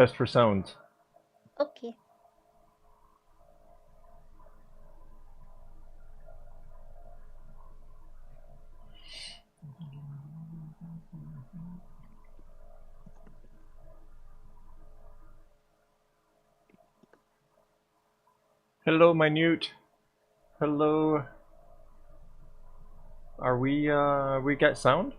Best for sounds. Okay. Hello, Minute. Hello. Are we got sound?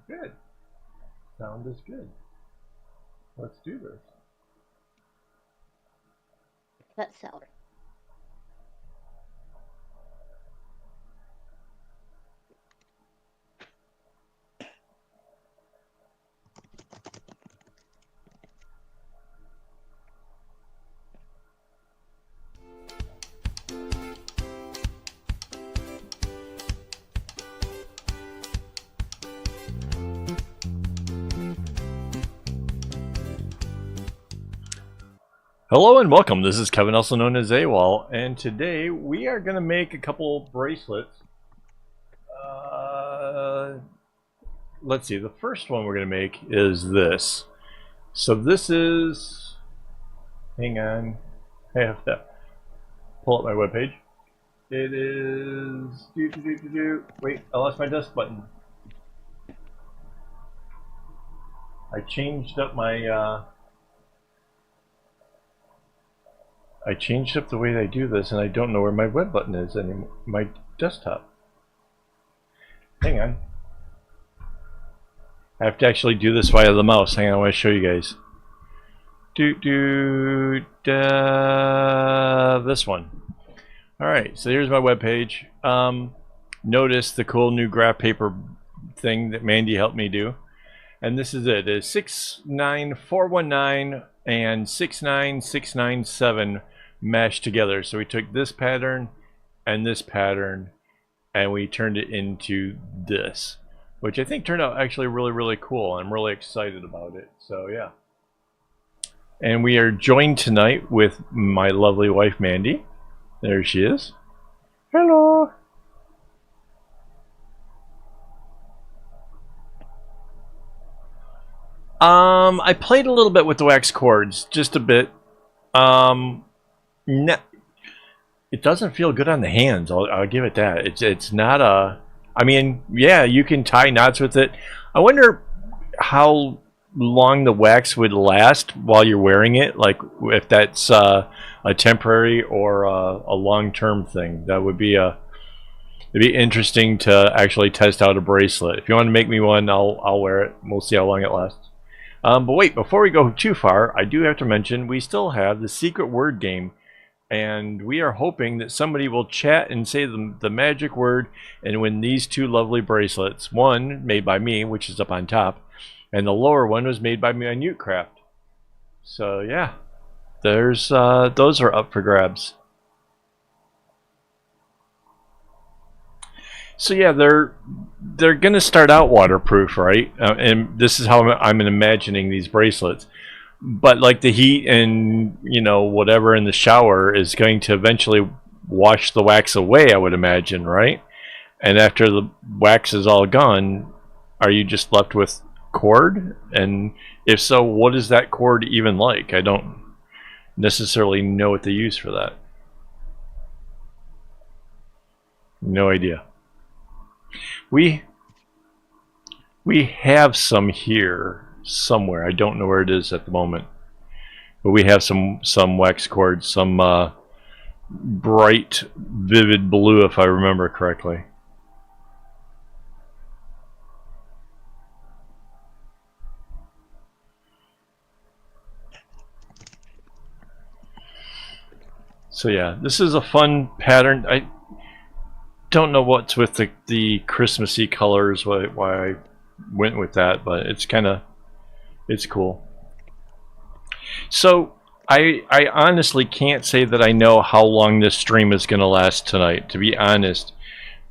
Good. Sound is good. Let's do this. That's sound. Hello and welcome. This is Kevin, also known as AKAawol, and today we are going to make a couple bracelets. Let's see. The first one we're going to make is this. So this is. Hang on. I have to pull up my webpage. It is. Wait, I lost my desk button. I changed up my. I changed up the way I do this, and I don't know where my web button is anymore. My desktop. Hang on. I have to actually do this via the mouse. Hang on, I want to show you guys. This one. Alright, so here's my web page. Notice the cool new graph paper thing that Mandy helped me do. And this is it. It's 69419 and 69697 mashed together. So we took this pattern and we turned it into this, which I think turned out actually really cool. I'm really excited about it. So yeah. And we are joined tonight with my lovely wife Mandy. There she is. Hello. I played a little bit with the wax cords, just a bit. It doesn't feel good on the hands. I'll give it that. It's not a. I mean, yeah, you can tie knots with it. I wonder how long the wax would last while you're wearing it. Like if that's a temporary or a long-term thing. That would be a. It'd be interesting to actually test out a bracelet. If you want to make me one, I'll wear it. We'll see how long it lasts. But wait, before we go too far, I do have to mention we still have the secret word game, and we are hoping that somebody will chat and say the magic word and win these two lovely bracelets. One made by me, which is up on top, and the lower one was made by Minute Craft. So yeah, there's those are up for grabs. So yeah, they're gonna start out waterproof, right? And this is how I'm imagining these bracelets. But like the heat and whatever in the shower is going to eventually wash the wax away, I would imagine, right? And after the wax is all gone, are you just left with cord? And if so, what is that cord even like? I don't necessarily know what they use for that. No idea. We have some here somewhere. I don't know where it is at the moment, but we have some wax cords, some bright, vivid blue, if I remember correctly. So yeah, this is a fun pattern. I don't know what's with the Christmassy colors, why I went with that, but it's cool. So I honestly can't say that I know how long this stream is going to last tonight. To be honest,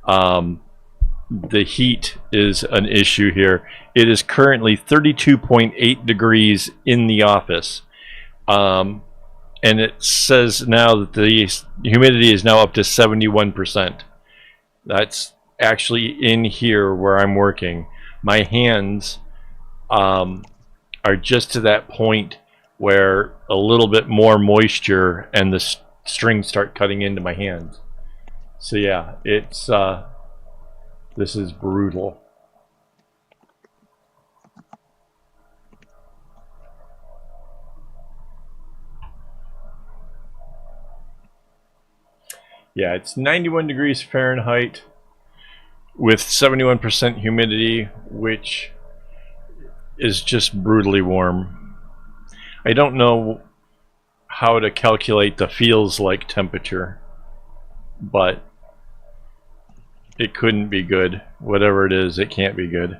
the heat is an issue here. It is currently 32.8 degrees in the office, and and it says now that the humidity is now up to 71%. That's actually in here where I'm working. My hands are just to that point where a little bit more moisture and the strings start cutting into my hands. So yeah, it's this is brutal. Yeah, it's 91 degrees Fahrenheit with 71% humidity, which is just brutally warm. I don't know how to calculate the feels like temperature, but it couldn't be good. Whatever it is, it can't be good.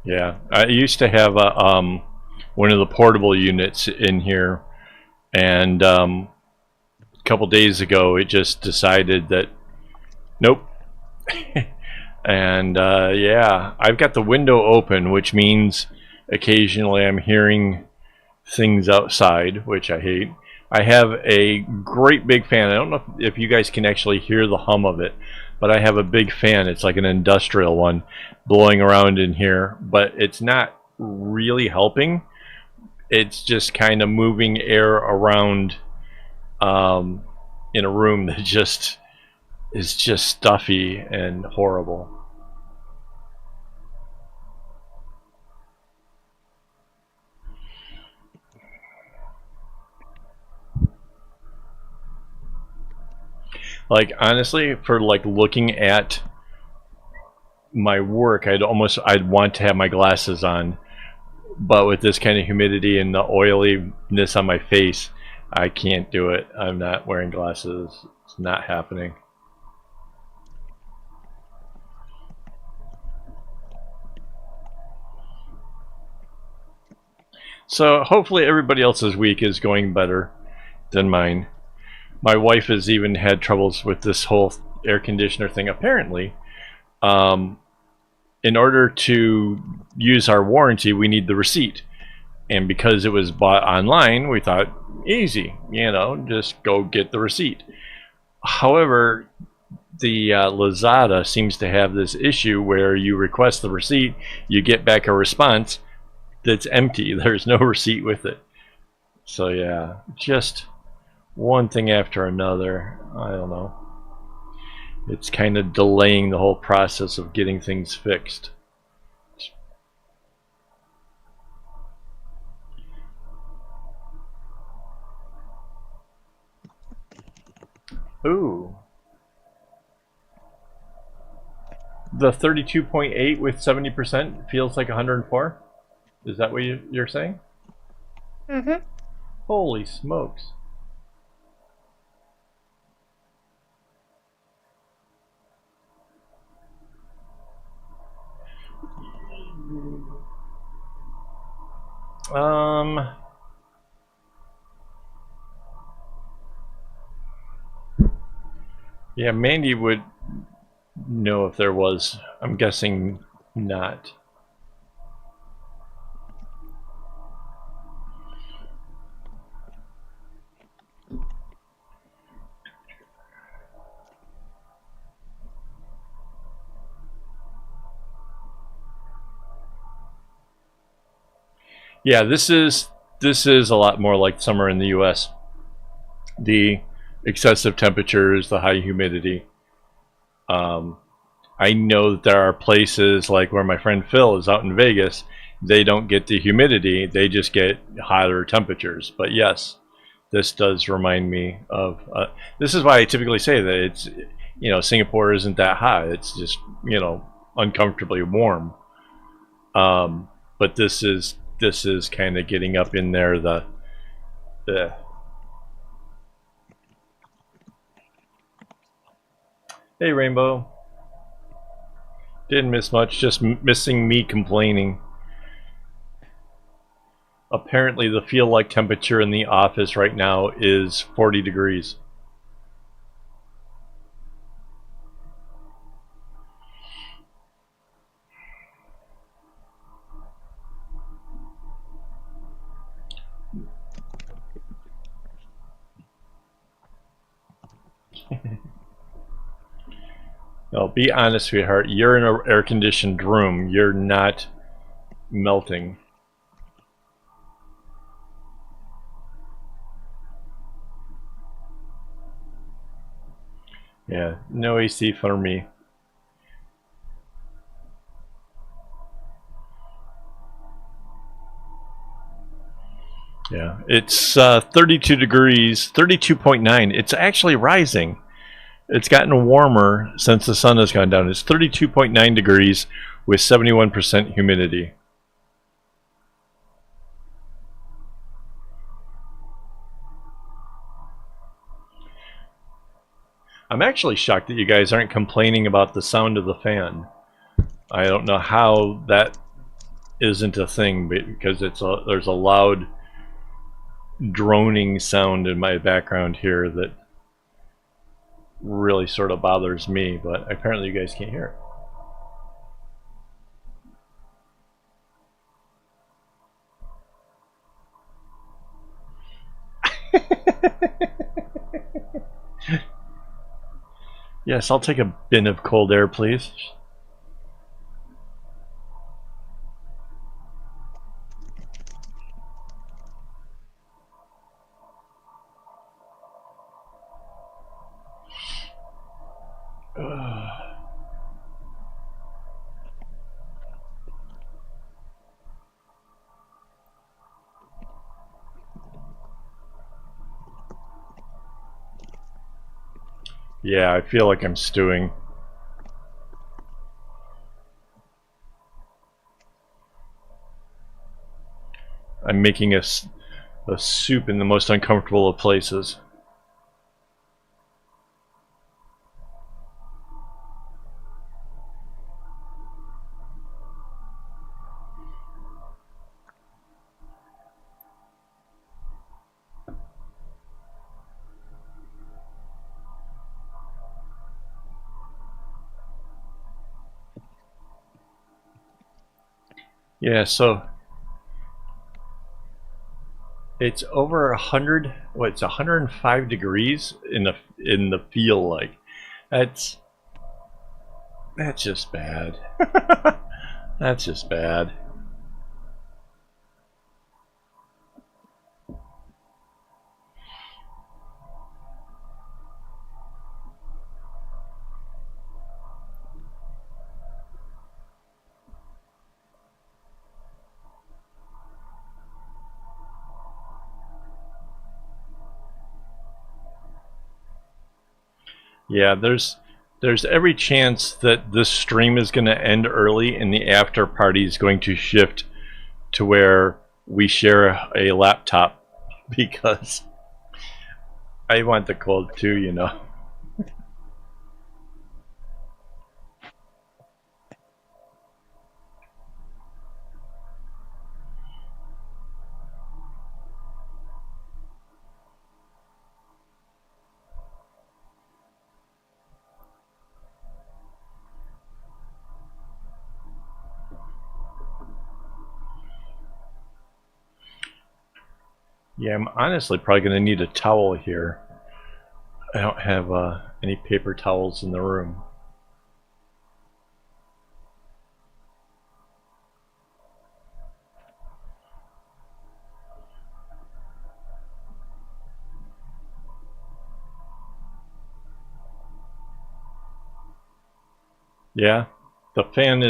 Yeah, I used to have a one of the portable units in here, and a couple days ago it just decided that nope. And yeah, I've got the window open, which means occasionally I'm hearing things outside, which I hate. I have a great big fan. I don't know if you guys can actually hear the hum of it, but I have a big fan. It's like an industrial one blowing around in here, but it's not really helping. It's just kind of moving air around in a room that just is just stuffy and horrible. Like honestly, for like looking at my work, I'd want to have my glasses on, but with this kind of humidity and the oiliness on my face, I can't do it. I'm not wearing glasses. It's not happening. So hopefully everybody else's week is going better than mine. My wife has even had troubles with this whole air conditioner thing. Apparently, in order to use our warranty, we need the receipt. And because it was bought online, we thought, easy, you know, just go get the receipt. However, the Lazada seems to have this issue where you request the receipt, you get back a response that's empty. There's no receipt with it. So yeah, just one thing after another. I don't know. It's kind of delaying the whole process of getting things fixed. Ooh. The 32.8 with 70% feels like 104? Is that what you're saying? Mm-hmm. Holy smokes. Yeah, Mandy would know if there was. I'm guessing not. Yeah, this is a lot more like summer in the US. The excessive temperatures, the high humidity. I know that there are places like where my friend Phil is out in Vegas, they don't get the humidity, they just get hotter temperatures. But yes, this does remind me of, this is why I typically say that it's, you know, Singapore isn't that hot, it's just, you know, uncomfortably warm. But this is kind of getting up in there, the Hey Rainbow. Didn't miss much, just missing me complaining. Apparently the feel-like temperature in the office right now is 40 degrees. No, be honest, sweetheart. You're in an air-conditioned room. You're not melting. Yeah, no AC for me. Yeah, it's 32 degrees, 32.9. It's actually rising. It's gotten warmer since the sun has gone down. It's 32.9 degrees with 71% humidity. I'm actually shocked that you guys aren't complaining about the sound of the fan. I don't know how that isn't a thing, because there's a loud droning sound in my background here that really sort of bothers me, but apparently you guys can't hear it. Yes, I'll take a bin of cold air, please. Yeah, I feel like I'm stewing. I'm making a soup in the most uncomfortable of places. Yeah, so it's over 100. What? It's 105 degrees in the feel like. That's just bad. That's just bad. Yeah, there's every chance that this stream is going to end early and the after party is going to shift to where we share a laptop, because I want the cold too, you know. Yeah, I'm honestly probably going to need a towel here. I don't have any paper towels in the room. Yeah, the fan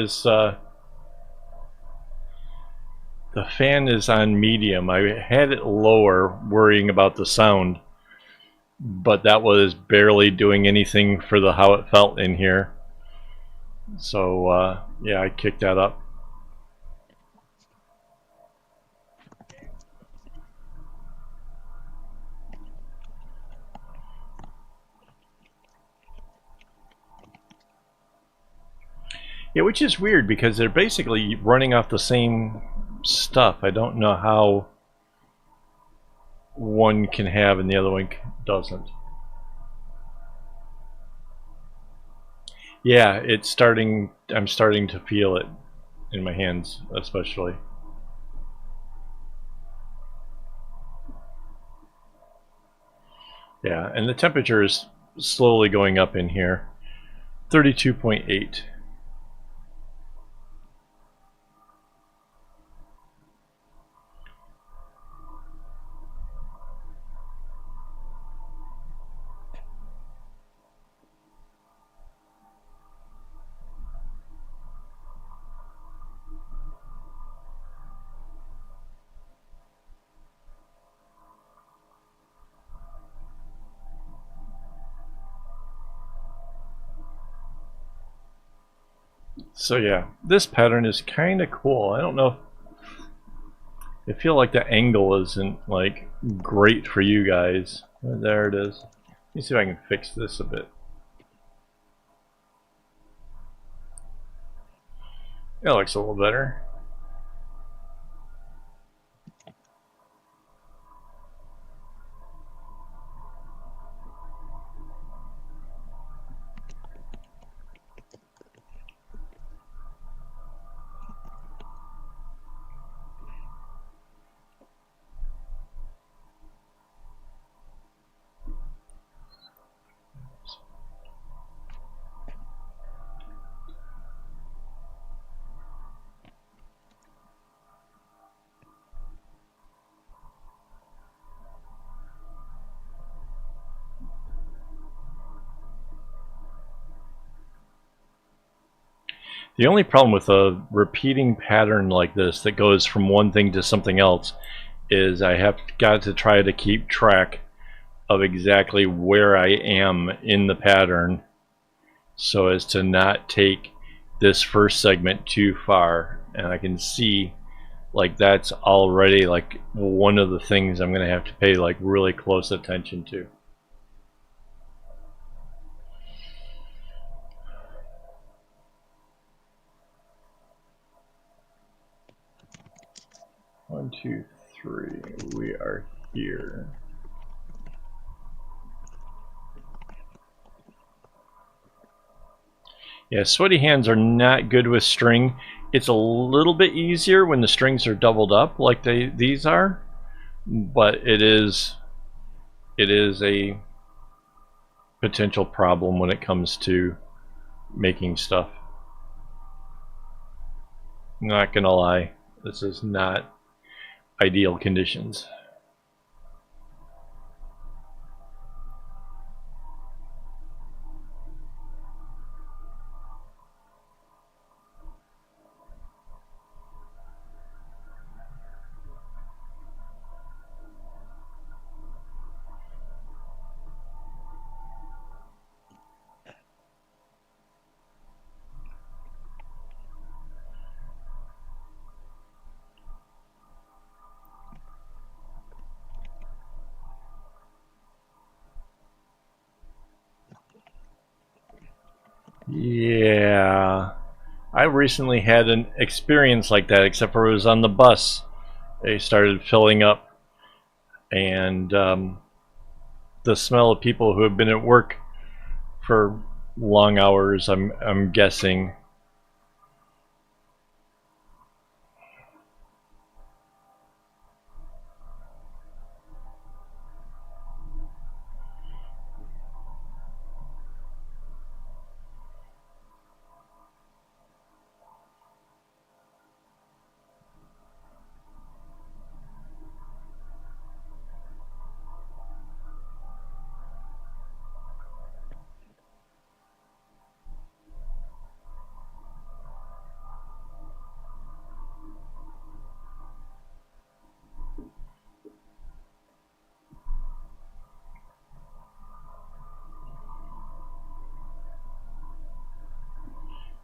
is on medium. I had it lower, worrying about the sound, but that was barely doing anything for how it felt in here. So yeah, I kicked that up. Yeah, which is weird because they're basically running off the same stuff. I don't know how one can have and the other one doesn't. Yeah, it's starting. I'm starting to feel it in my hands, especially. Yeah, and the temperature is slowly going up in here. 32.8. So yeah, this pattern is kind of cool. I don't know. I feel like the angle isn't like great for you guys. There it is. Let me see if I can fix this a bit. That looks a little better. The only problem with a repeating pattern like this that goes from one thing to something else is I have got to try to keep track of exactly where I am in the pattern so as to not take this first segment too far. And I can see like that's already like one of the things I'm going to have to pay like really close attention to. One, two, three. We are here. Yeah, sweaty hands are not good with string. It's a little bit easier when the strings are doubled up like these are, but it is a potential problem when it comes to making stuff. Not gonna lie, this is not ideal conditions. Yeah, I recently had an experience like that, except for it was on the bus. They started filling up, and the smell of people who have been at work for long hours, I'm guessing.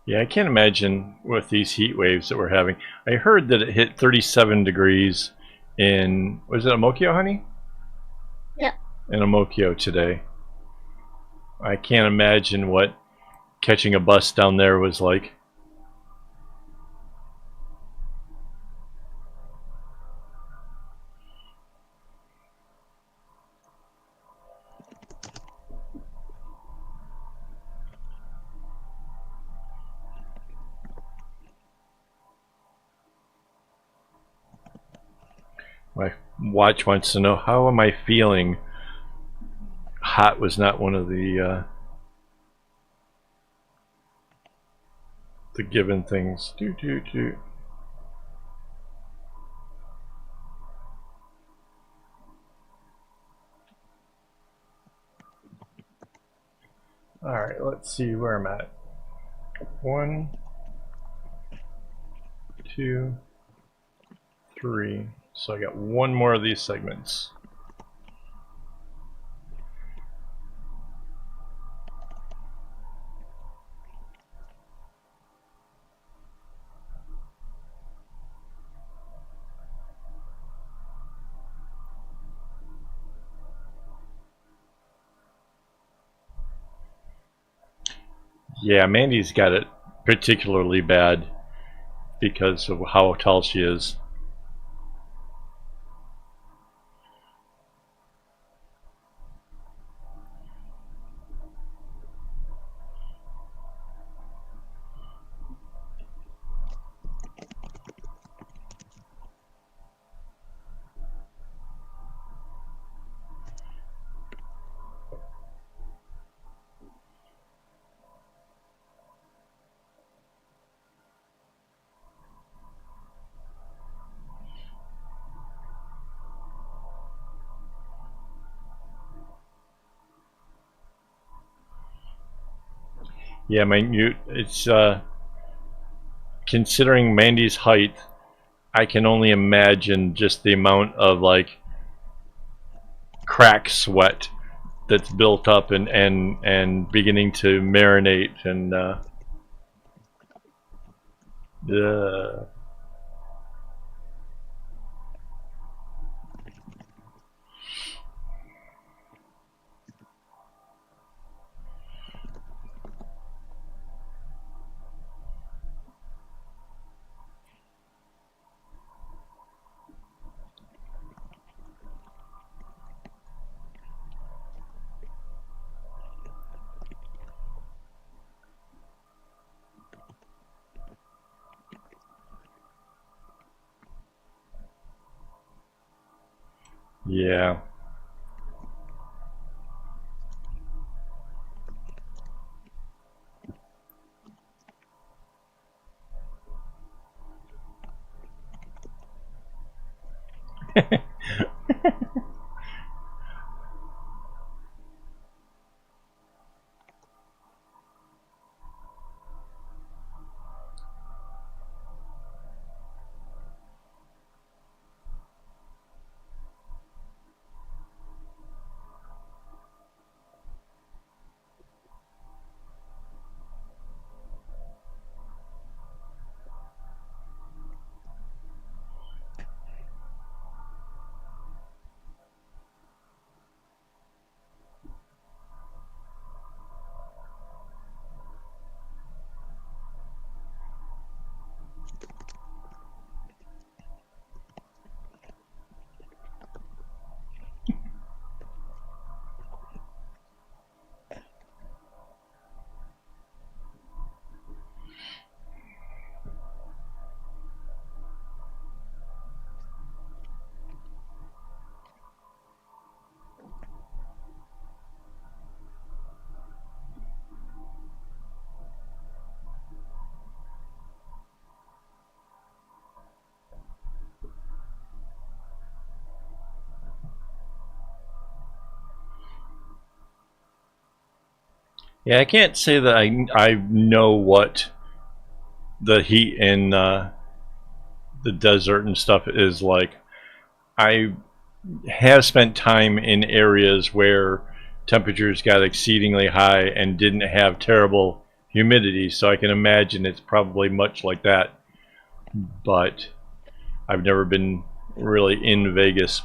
Yeah, I can't imagine with these heat waves that we're having. I heard that it hit 37 degrees in, was it Amokyo, honey? Yeah. In Amokyo today. I can't imagine what catching a bus down there was like. My watch wants to know, how am I feeling? Hot was not one of the given things. Alright, let's see where I'm at. 1, 2, 3. So I got one more of these segments. Yeah, Mandy's got it particularly bad because of how tall she is. Yeah, it's considering Mandy's height, I can only imagine just the amount of like crack sweat that's built up and beginning to marinate and yeah. Yeah, I can't say that I know what the heat in the desert and stuff is like. I have spent time in areas where temperatures got exceedingly high and didn't have terrible humidity, so I can imagine it's probably much like that. But I've never been really in Vegas.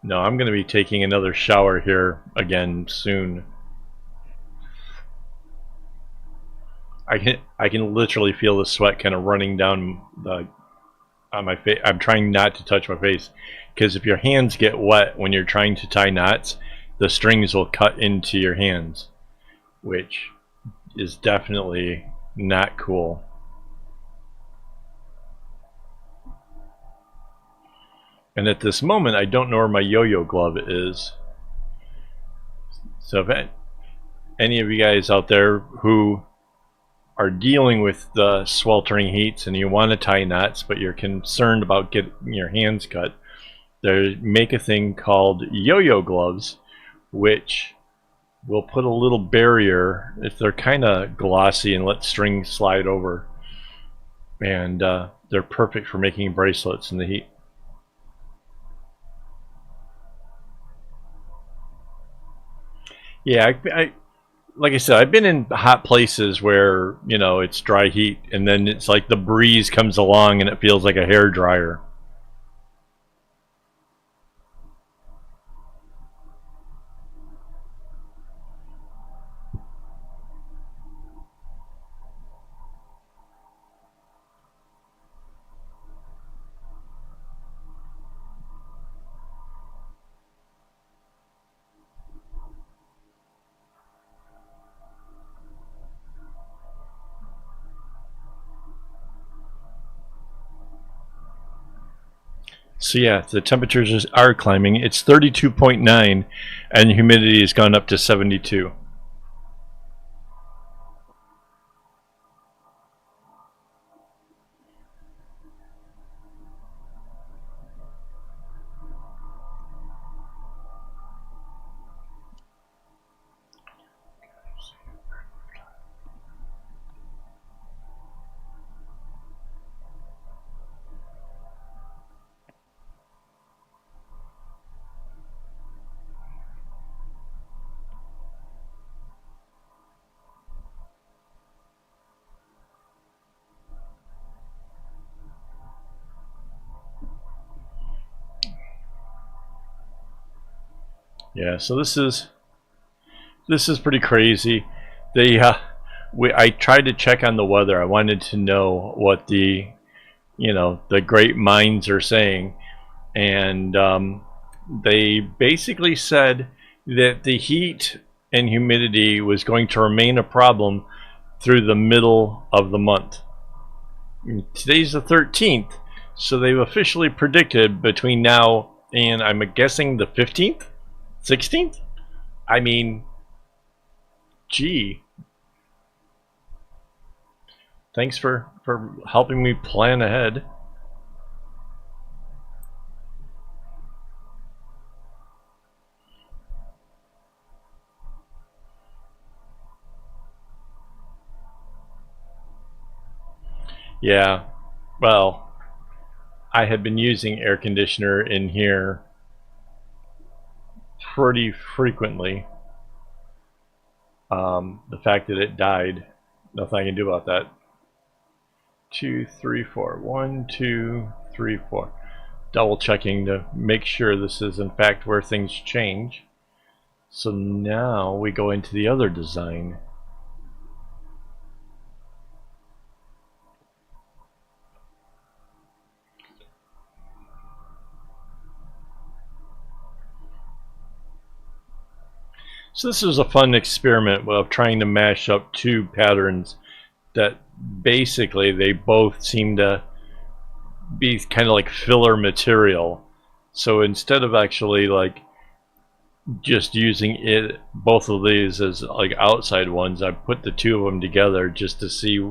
No, I'm going to be taking another shower here again soon. I can literally feel the sweat kind of running down the on my face. I'm trying not to touch my face, because if your hands get wet when you're trying to tie knots, the strings will cut into your hands, which is definitely not cool. And at this moment, I don't know where my yo-yo glove is. So if any of you guys out there who are dealing with the sweltering heats and you want to tie knots, but you're concerned about getting your hands cut, they make a thing called yo-yo gloves, which will put a little barrier if they're kind of glossy and let string slide over, and they're perfect for making bracelets in the heat. Yeah, like I said, I've been in hot places where, you know, it's dry heat, and then it's like the breeze comes along and it feels like a hair dryer. So yeah, the temperatures are climbing. It's 32.9 and humidity has gone up to 72. Yeah, so this is pretty crazy. I tried to check on the weather. I wanted to know what the great minds are saying, and they basically said that the heat and humidity was going to remain a problem through the middle of the month. Today's the 13th, so they've officially predicted between now and, I'm guessing, the 15th? 16th? I mean, gee. Thanks for helping me plan ahead. Yeah, well, I had been using air conditioner in here pretty frequently. The fact that it died, nothing I can do about that. 2, 3, 4. 1, 2, 3, 4. Double checking to make sure this is in fact where things change. So now we go into the other design. So this is a fun experiment of trying to mash up two patterns that basically they both seem to be kind of like filler material. So instead of actually like just using both of these as like outside ones, I put the two of them together just to see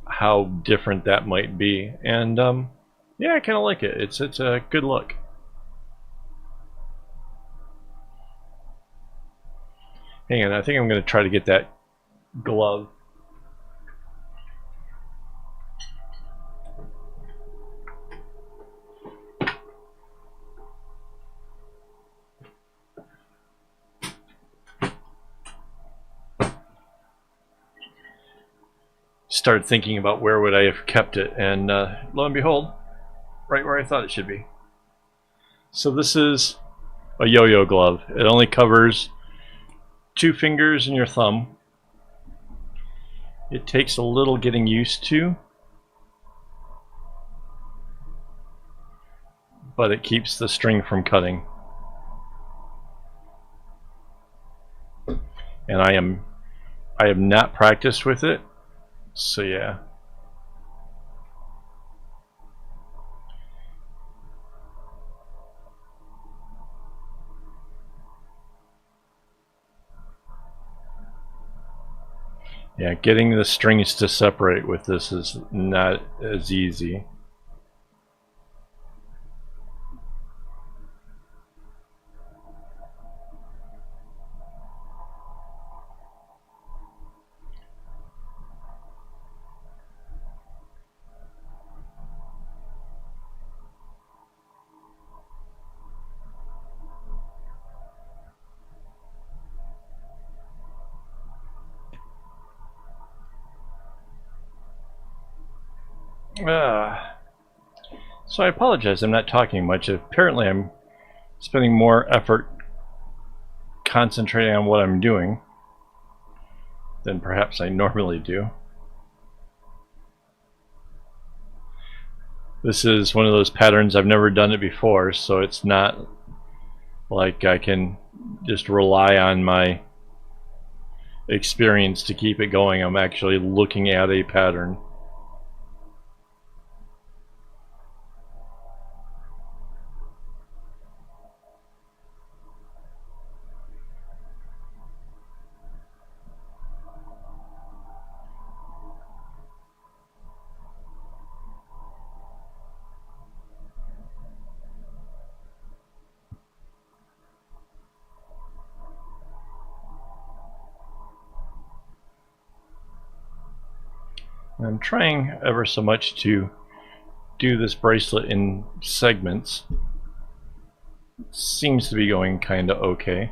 how different that might be. And yeah, I kind of like it. It's a good look. Hang on, I think I'm going to try to get that glove. Started thinking about where would I have kept it, and lo and behold, right where I thought it should be. So this is a yo-yo glove. It only covers 2 fingers and your thumb. It takes a little getting used to. but it keeps the string from cutting. And I have not practiced with it, so yeah. Yeah, getting the strings to separate with this is not as easy. So I apologize, I'm not talking much. Apparently I'm spending more effort concentrating on what I'm doing than perhaps I normally do. This is one of those patterns, I've never done it before, so it's not like I can just rely on my experience to keep it going. I'm actually looking at a pattern. I'm trying ever so much to do this bracelet in segments. Seems to be going kinda okay.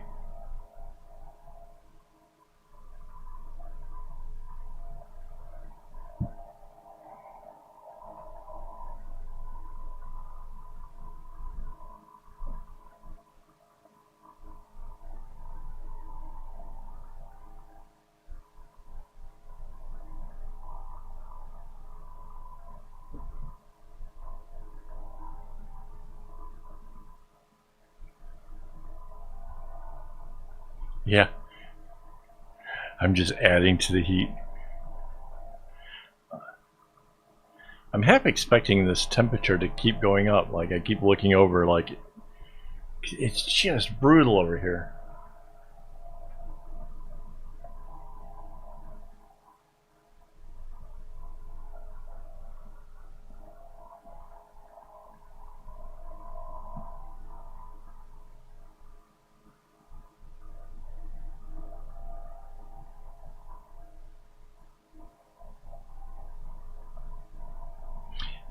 Yeah, I'm just adding to the heat. I'm half expecting this temperature to keep going up. Like, I keep looking over, like, it's just brutal over here.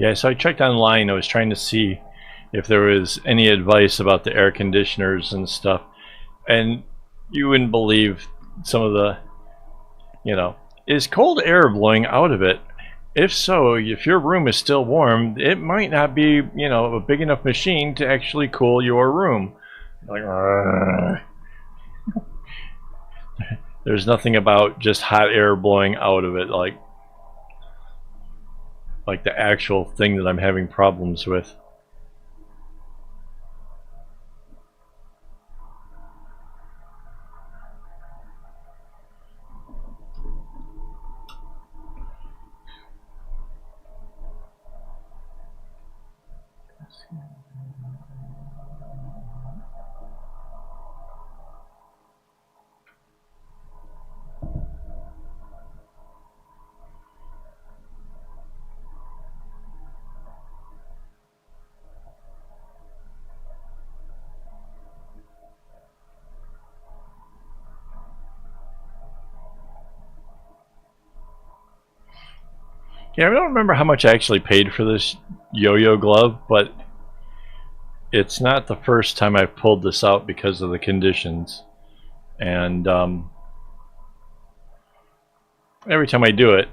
Yeah, so I checked online. I was trying to see if there was any advice about the air conditioners and stuff. And you wouldn't believe some of the, is cold air blowing out of it? If so, if your room is still warm, it might not be, a big enough machine to actually cool your room. Like, there's nothing about just hot air blowing out of it, like the actual thing that I'm having problems with. Yeah, I don't remember how much I actually paid for this yo-yo glove, but it's not the first time I've pulled this out because of the conditions. And every time I do it,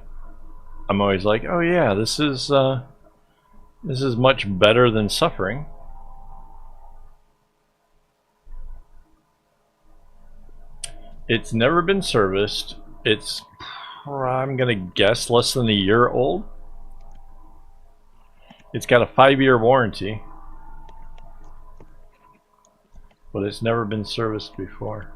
I'm always like, oh yeah, this is much better than suffering. It's never been serviced. It's, I'm gonna guess, less than a year old. It's got a 5-year warranty. but it's never been serviced before.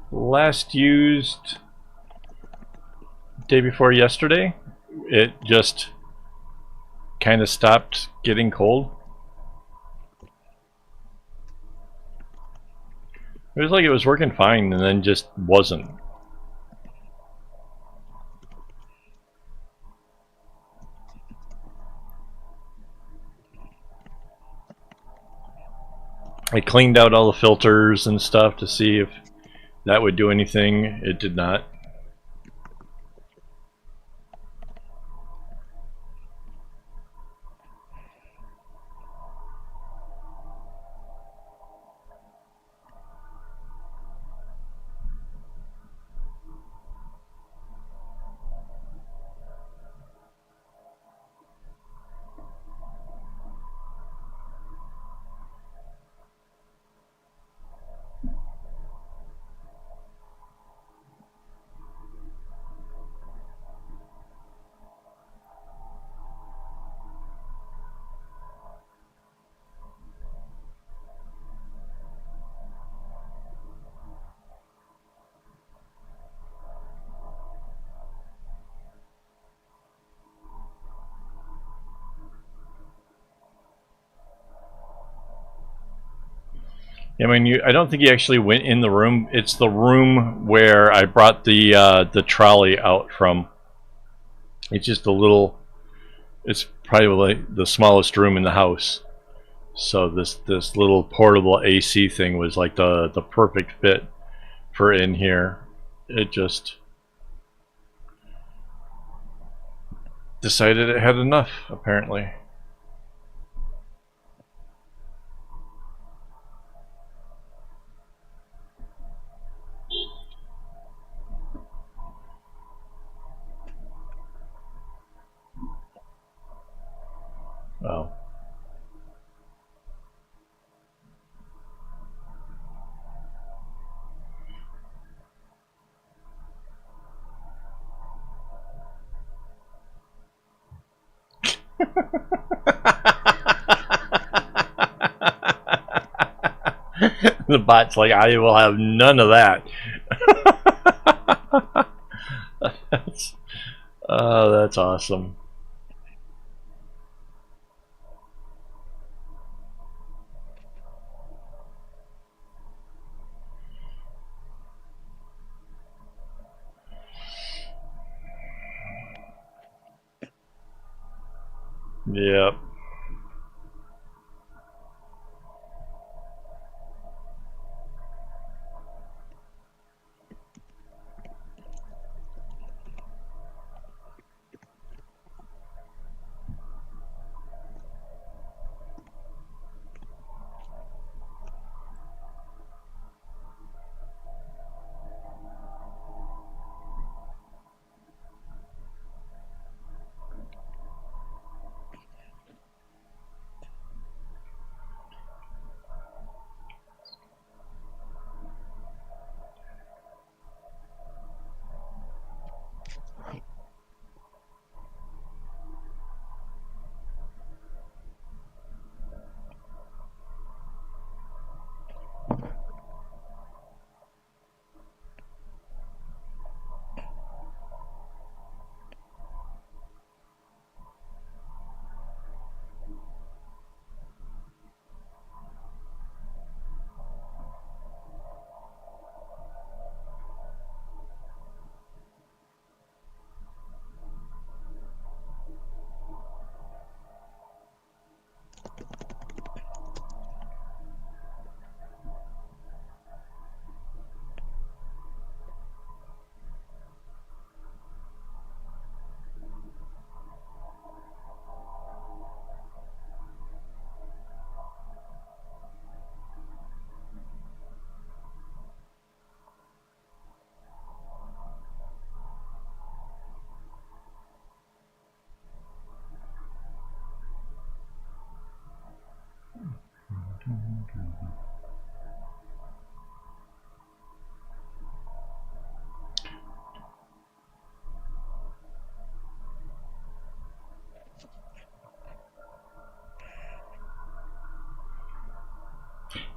Last used day before yesterday. It just kind of stopped getting cold. It was like it was working fine and then just wasn't. I cleaned out all the filters and stuff to see if that would do anything. It did not. I mean, I don't think he actually went in the room. It's the room where I brought the trolley out from. It's just a little. It's probably the smallest room in the house. So this little portable AC thing was like the perfect fit for in here. It just decided it had enough, apparently. Oh. The bot's like, I will have none of that. That's awesome. Yep.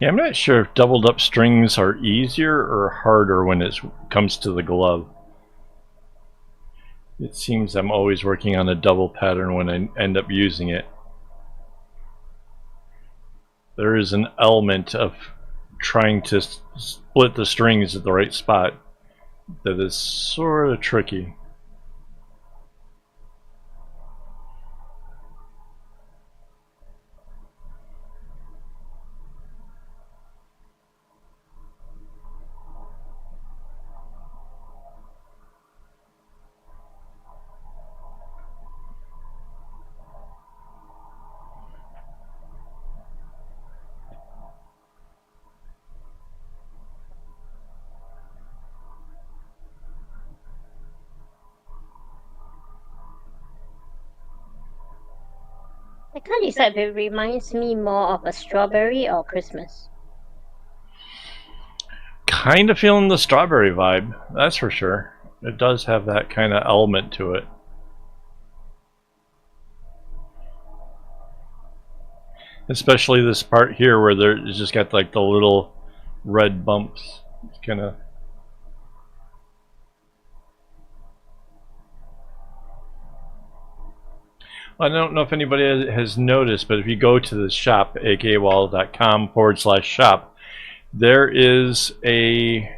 Yeah, I'm not sure if doubled up strings are easier or harder when it comes to the glove. It seems I'm always working on a double pattern when I end up using it. There is an element of trying to split the strings at the right spot that is sort of tricky. I can't decide if it reminds me more of a strawberry or Christmas. Kind of feeling the strawberry vibe, that's for sure. It does have that kind of element to it. Especially this part here where there's just got like the little red bumps. It's kind of... I don't know if anybody has noticed, but if you go to the shop, AKAawol.com/shop, there is a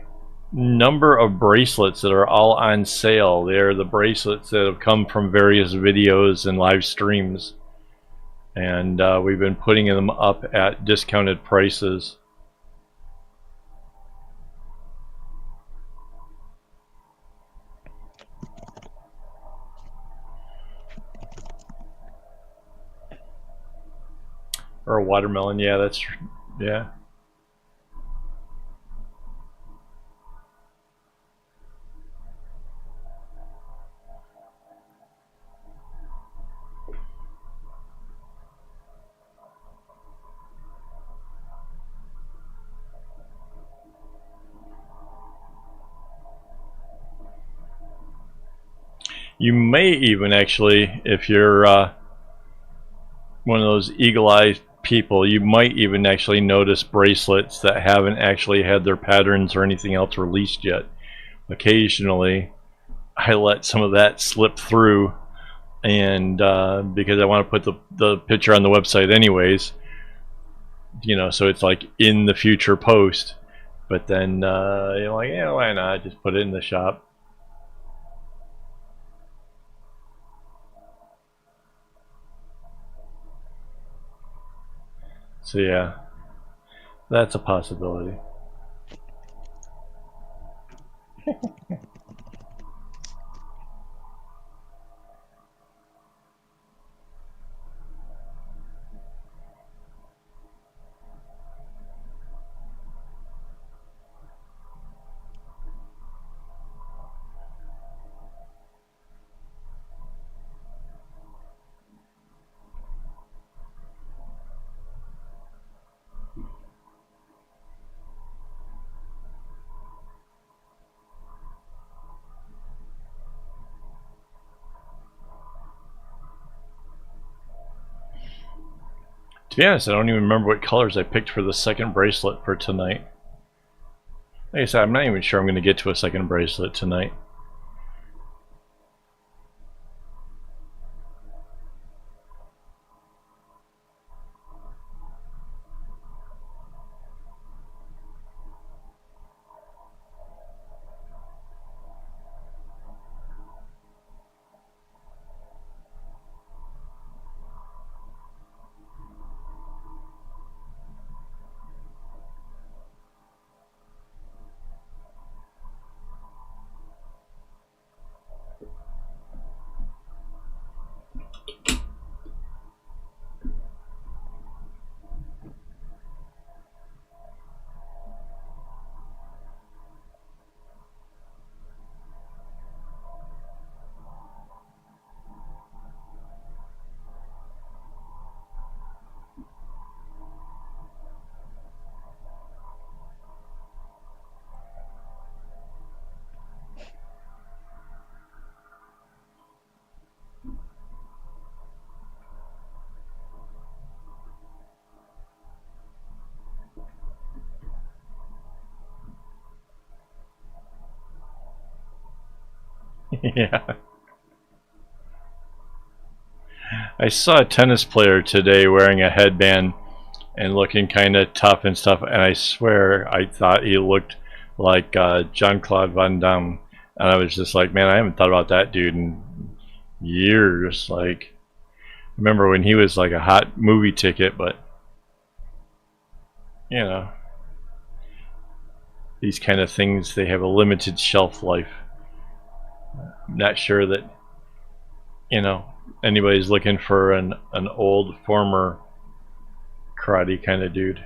number of bracelets that are all on sale. They're the bracelets that have come from various videos and live streams. And we've been putting them up at discounted prices. Or a watermelon, yeah, that's, yeah. You may even actually, if you're one of those eagle-eyed people, you might even actually notice bracelets that haven't actually had their patterns or anything else released yet. Occasionally, I let some of that slip through, and because I want to put the picture on the website anyways, you know, so it's like in the future post. But then you're like, yeah, why not? Just put it in the shop. So yeah, that's a possibility. To be honest, I don't even remember what colors I picked for the second bracelet for tonight. Like I said, I'm not even sure I'm going to get to a second bracelet tonight. Yeah. I saw a tennis player today wearing a headband and looking kind of tough and stuff, and I swear I thought he looked like Jean-Claude Van Damme, and I was just like, man, I haven't thought about that dude in years. Like, remember when he was like a hot movie ticket, but you know, these kind of things, they have a limited shelf life. I'm not sure that, you know, anybody's looking for an old former karate kind of dude.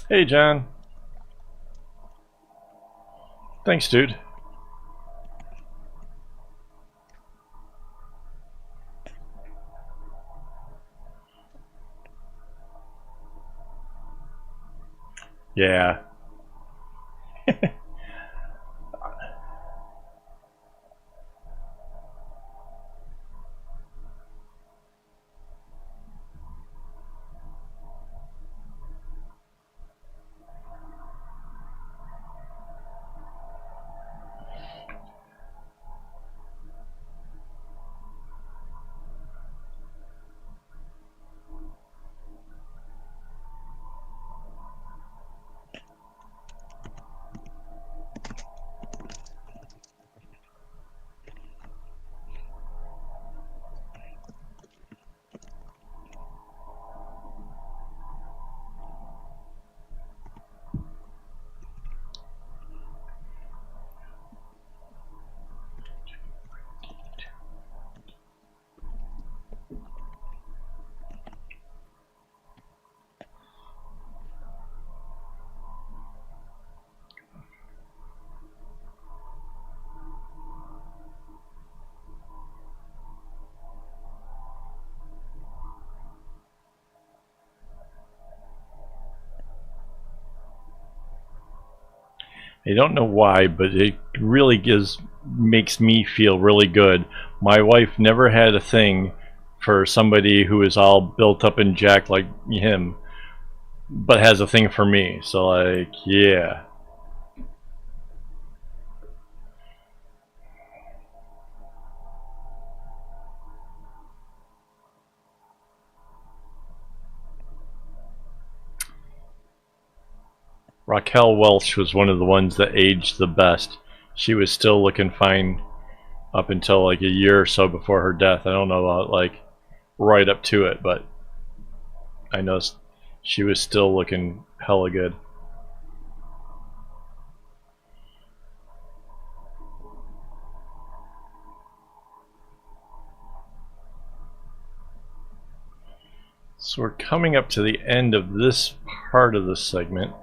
Hey, John. Thanks, dude. Yeah. I don't know why, but it really makes me feel really good. My wife never had a thing for somebody who is all built up and jacked like him, but has a thing for me. So like, yeah. Raquel Welch was one of the ones that aged the best. She was still looking fine up until like a year or so before her death. I don't know about like right up to it, but I know she was still looking hella good. So we're coming up to the end of this part of the segment.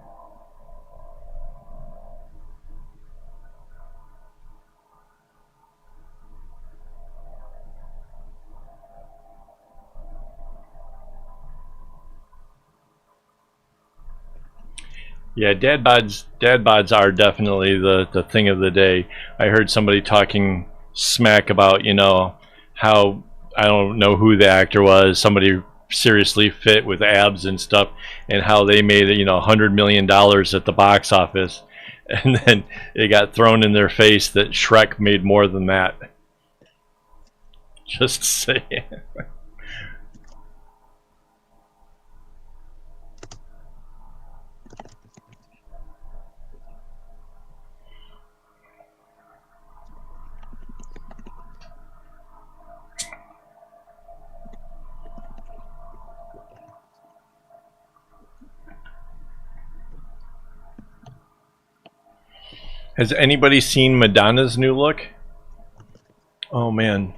Yeah, dad bods are definitely the thing of the day. I heard somebody talking smack about, you know, how, I don't know who the actor was, somebody seriously fit with abs and stuff, and how they made, you know, $100 million at the box office, and then it got thrown in their face that Shrek made more than that. Just saying. Has anybody seen Madonna's new look? Oh man.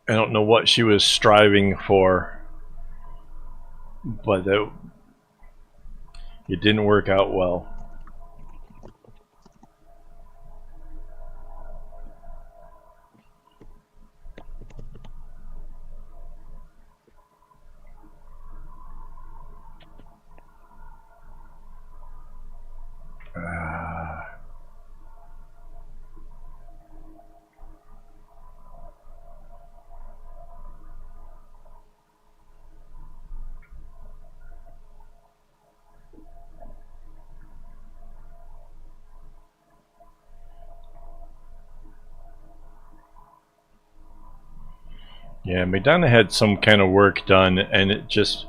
I don't know what she was striving for, but it didn't work out well. Yeah, Madonna had some kind of work done, and it just,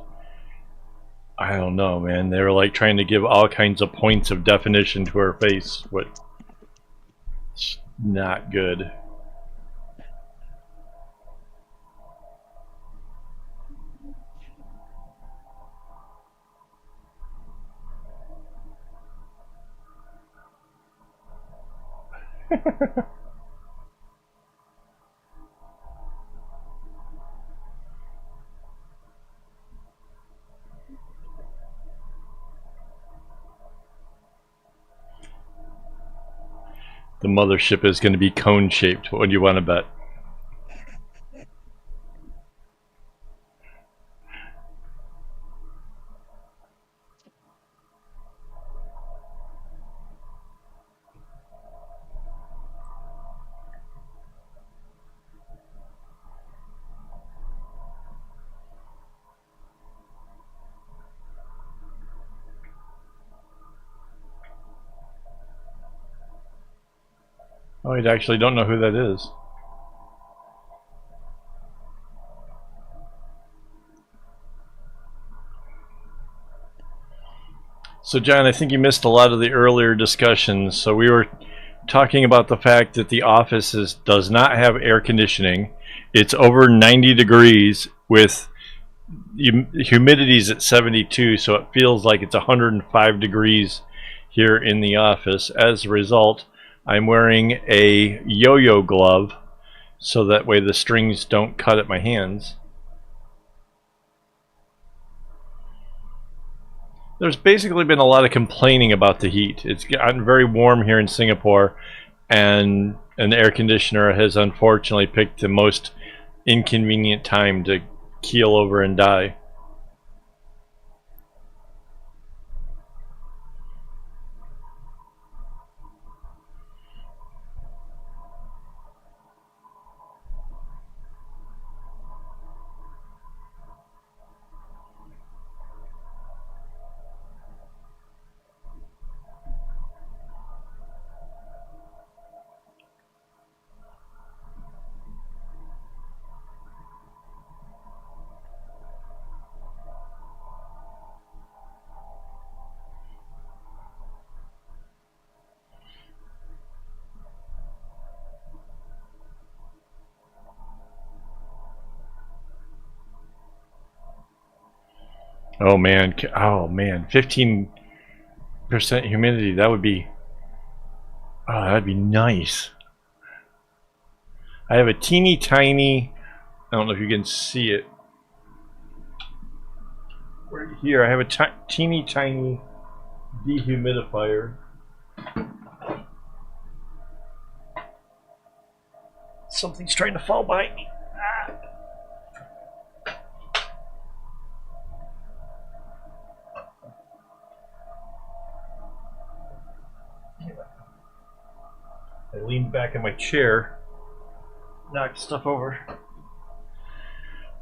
I don't know, man. They were like trying to give all kinds of points of definition to her face, but it's not good. The mothership is going to be cone-shaped. What do you want to bet? Oh, I actually don't know who that is. So, John, I think you missed a lot of the earlier discussions. So we were talking about the fact that the office does not have air conditioning. It's over 90 degrees with humidity's at 72, so it feels like it's 105 degrees here in the office. As a result, I'm wearing a yo-yo glove so that way the strings don't cut at my hands. There's basically been a lot of complaining about the heat. It's gotten very warm here in Singapore, and an air conditioner has unfortunately picked the most inconvenient time to keel over and die. Oh man, 15% humidity. That would be, oh, that'd be nice. I have a teeny tiny, I don't know if you can see it. Right here, I have a teeny tiny dehumidifier. Something's trying to fall behind me. I leaned back in my chair, knocked stuff over.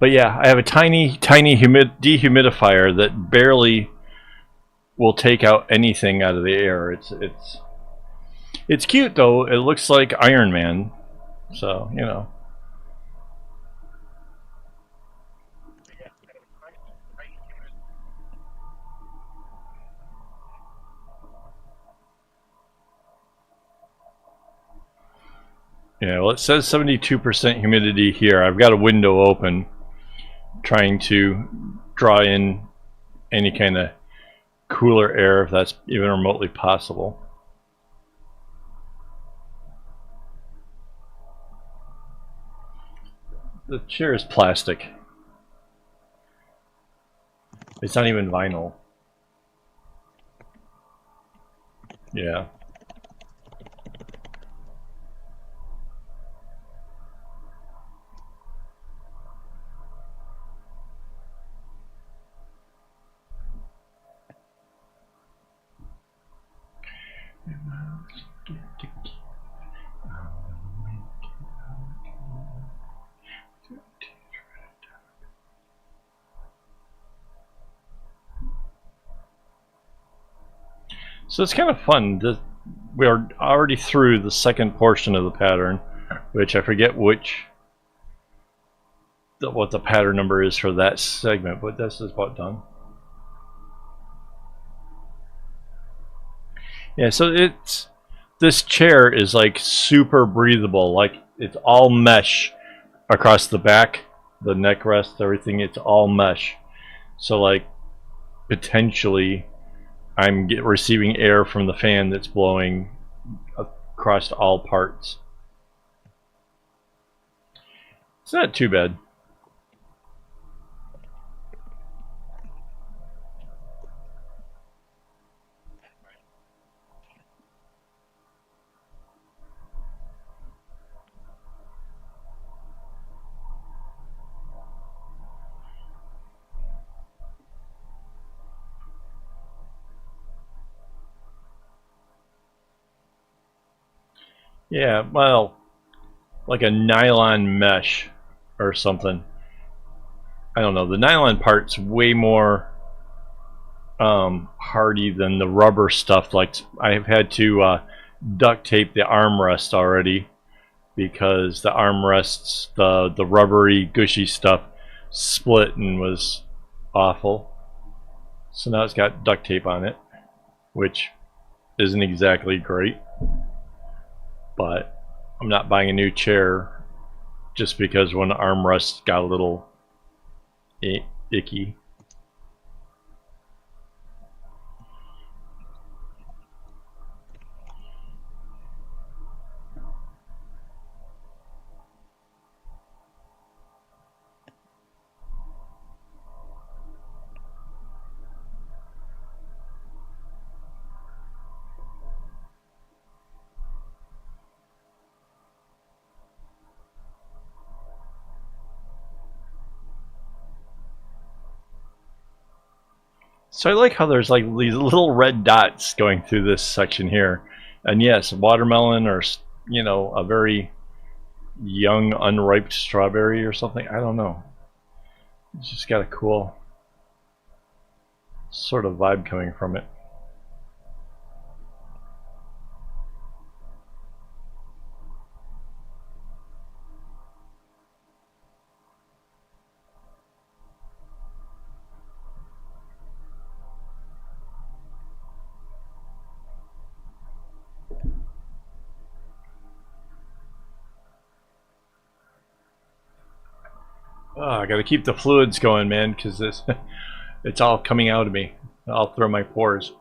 But yeah, I have a tiny dehumidifier that barely will take out anything out of the air. It's cute though. It looks like Iron Man, so you know. Yeah, well, it says 72% humidity here. I've got a window open, trying to draw in any kind of cooler air if that's even remotely possible. The chair is plastic. It's not even vinyl. Yeah. So it's kind of fun. We're already through the second portion of the pattern, which I forget what the pattern number is for that segment, but this is about done. Yeah, so this chair is like super breathable, like it's all mesh across the back, the neck rest, everything. It's all mesh. So like potentially, I'm receiving air from the fan that's blowing across all parts. It's not too bad. Yeah, well, like a nylon mesh or something. I don't know. The nylon part's way more hardy than the rubber stuff. Like I've had to duct tape the armrest already because the armrests, the rubbery, gushy stuff, split and was awful. So now it's got duct tape on it, which isn't exactly great. But I'm not buying a new chair just because one armrest got a little icky. So I like how there's like these little red dots going through this section here. And yes, watermelon or, you know, a very young unripe strawberry or something. I don't know. It's just got a cool sort of vibe coming from it. Oh, I got to keep the fluids going, man, because it's all coming out of me, all through my pores.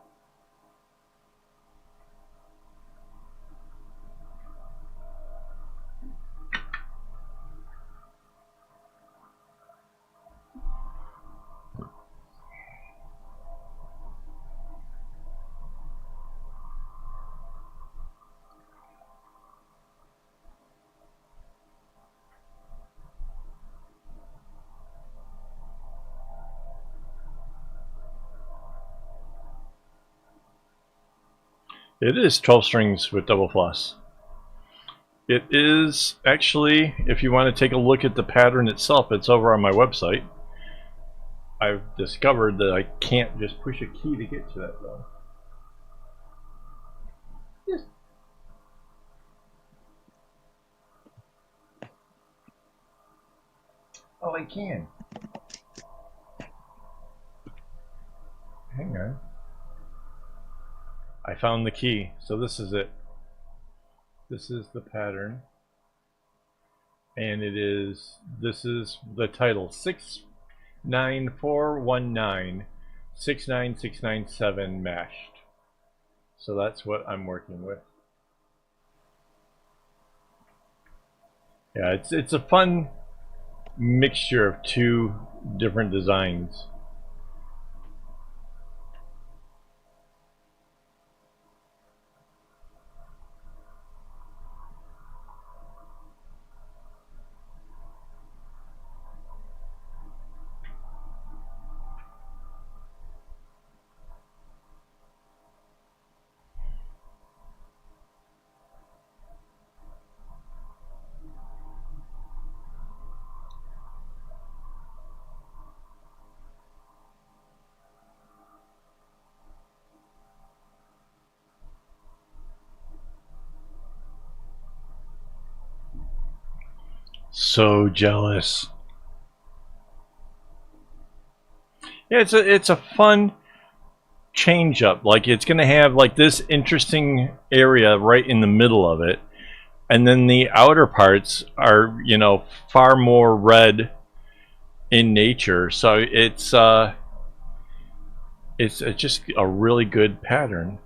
It is 12 strings with double floss. It is actually, if you want to take a look at the pattern itself, it's over on my website. I've discovered that I can't just push a key to get to that though. Yes. Oh, I can. Hang on. I found the key, so this is it. This is the pattern. And this is the title, 69419 69697 mashed. So that's what I'm working with. Yeah, it's a fun mixture of two different designs. So jealous. Yeah, it's a fun change up. Like it's gonna have like this interesting area right in the middle of it, and then the outer parts are, you know, far more red in nature. So it's just a really good pattern.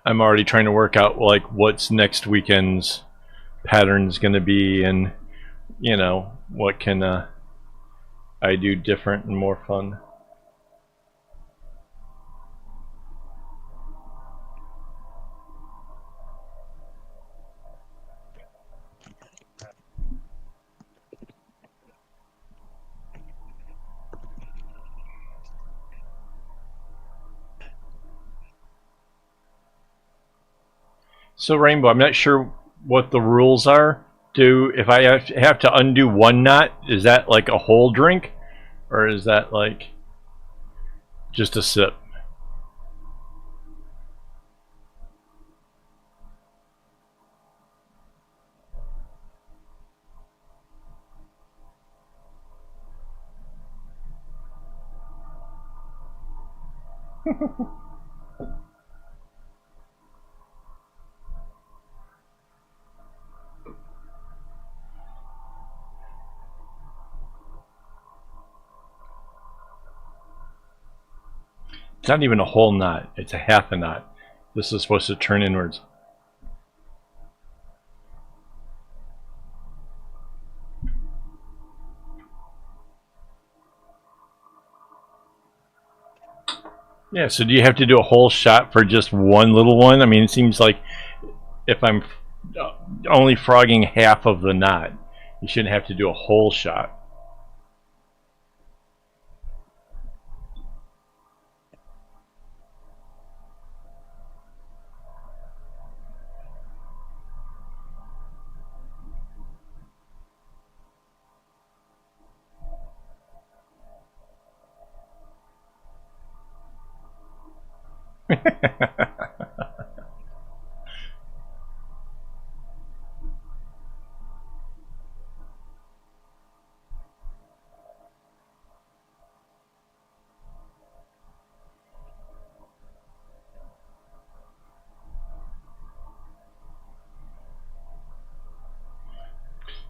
I'm already trying to work out like what's next weekend's pattern is going to be, and you know what can I do different and more fun. So Rainbow, I'm not sure what the rules are. Do if I have to undo one knot, is that like a whole drink, or is that like just a sip? It's not even a whole knot, it's a half a knot. This is supposed to turn inwards. Yeah, so do you have to do a whole shot for just one little one? I mean, it seems like if I'm only frogging half of the knot, you shouldn't have to do a whole shot.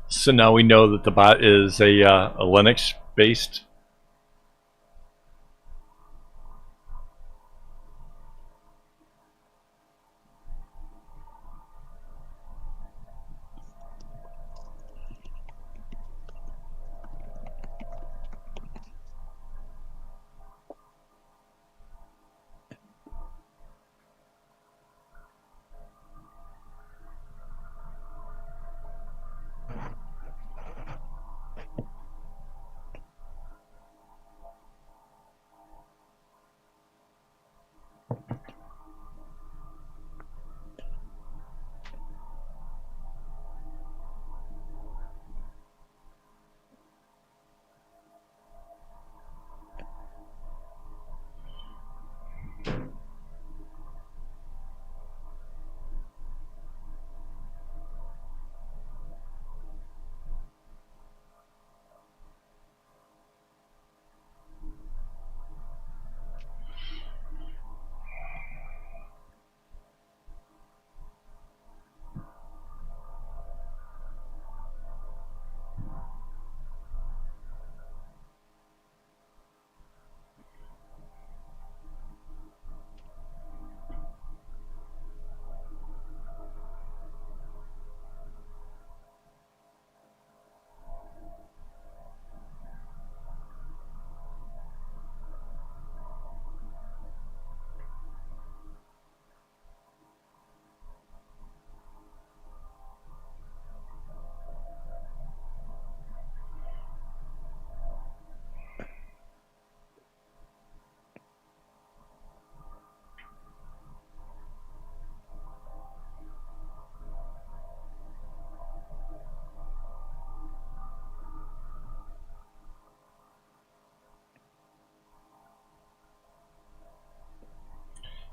So now we know that the bot is a Linux based.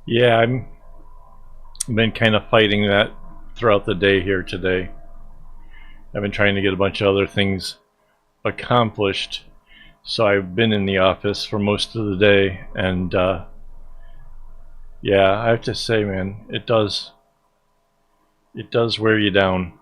Yeah, I've been kind of fighting that throughout the day here today. I've been trying to get a bunch of other things accomplished, so I've been in the office for most of the day, and yeah, I have to say, man, it does wear you down.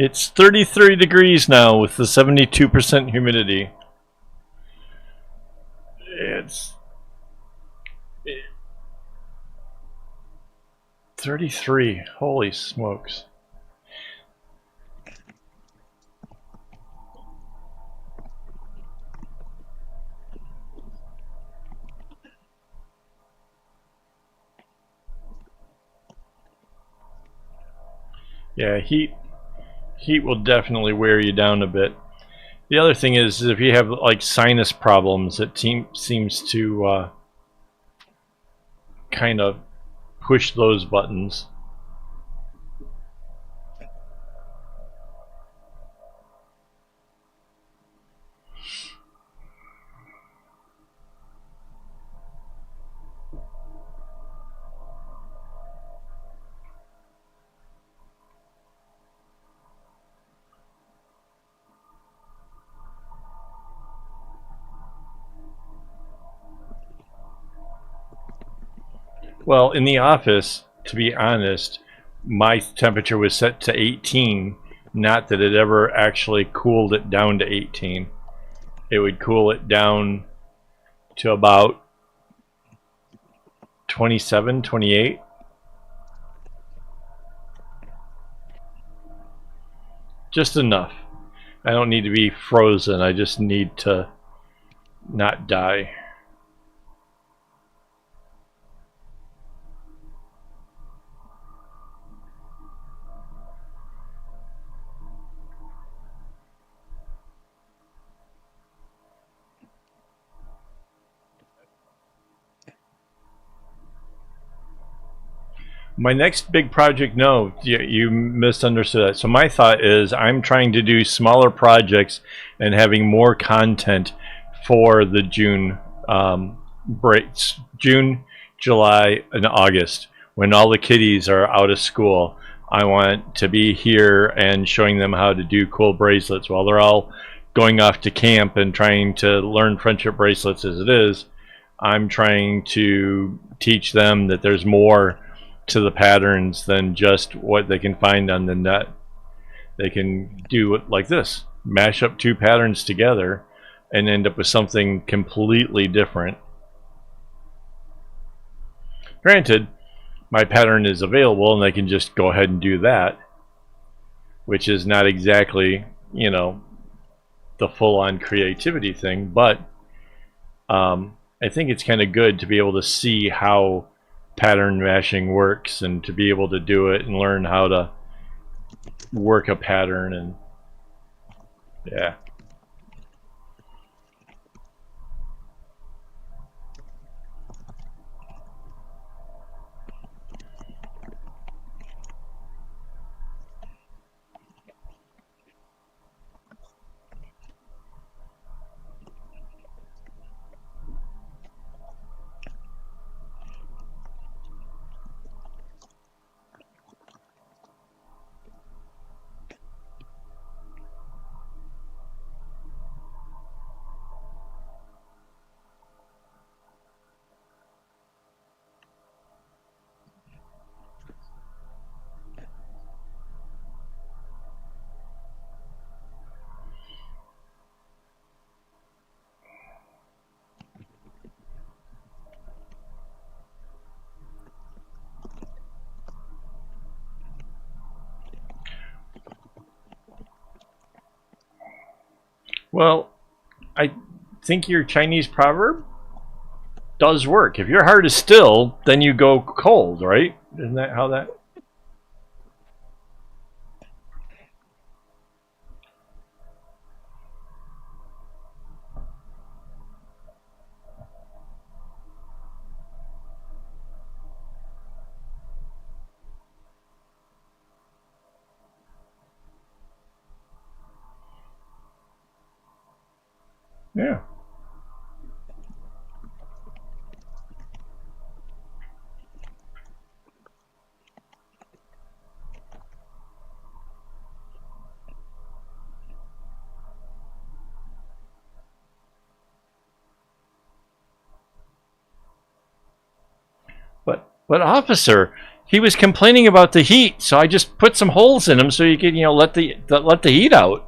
It's 33 degrees now with the 72% humidity. It's 33. Holy smokes. Yeah, heat will definitely wear you down a bit. The other thing is if you have like sinus problems, it seems to kind of push those buttons. Well, in the office, to be honest, my temperature was set to 18, not that it ever actually cooled it down to 18. It would cool it down to about 27, 28. Just enough. I don't need to be frozen. I just need to not die. My next big project, no, you misunderstood that. So my thought is I'm trying to do smaller projects and having more content for the June breaks, June, July, and August, when all the kiddies are out of school. I want to be here and showing them how to do cool bracelets while they're all going off to camp and trying to learn friendship bracelets as it is. I'm trying to teach them that there's more to the patterns than just what they can find on the net. They can do it like this, mash up two patterns together and end up with something completely different. Granted, my pattern is available and they can just go ahead and do that, which is not exactly, you know, the full-on creativity thing, but I think it's kind of good to be able to see how pattern mashing works and to be able to do it and learn how to work a pattern. And yeah. Well, I think your Chinese proverb does work. If your heart is still, then you go cold, right? Isn't that how that? Yeah. But officer, he was complaining about the heat, so I just put some holes in him so you could, let the heat out.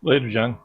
Later, John.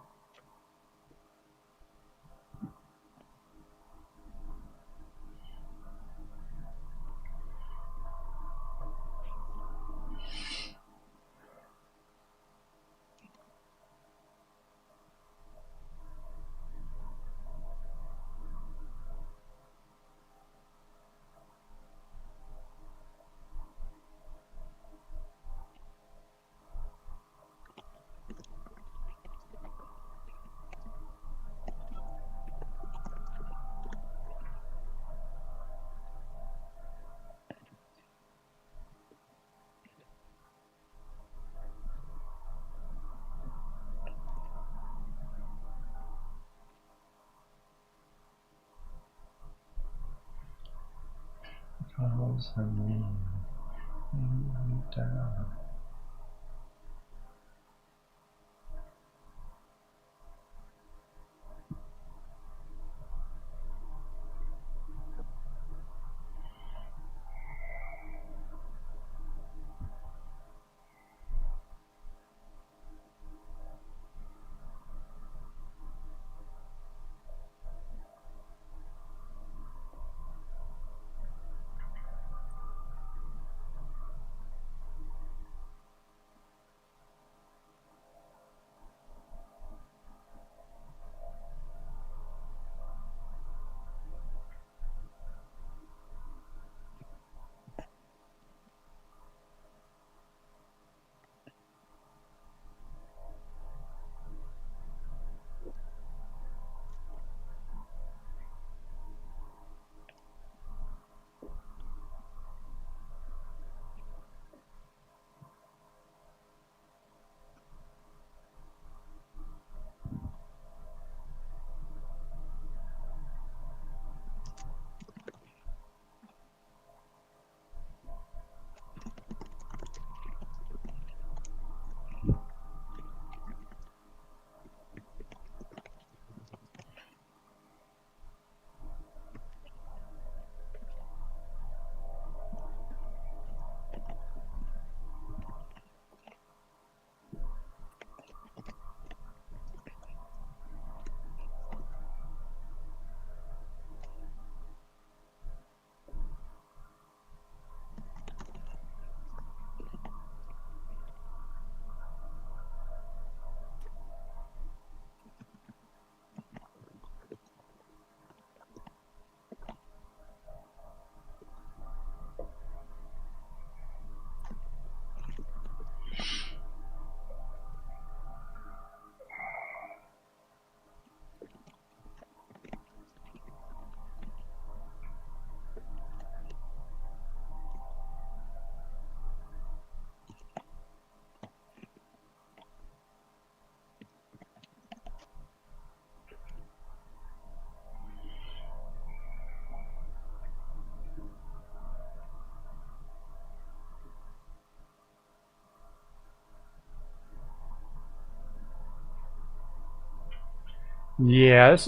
Yeah, this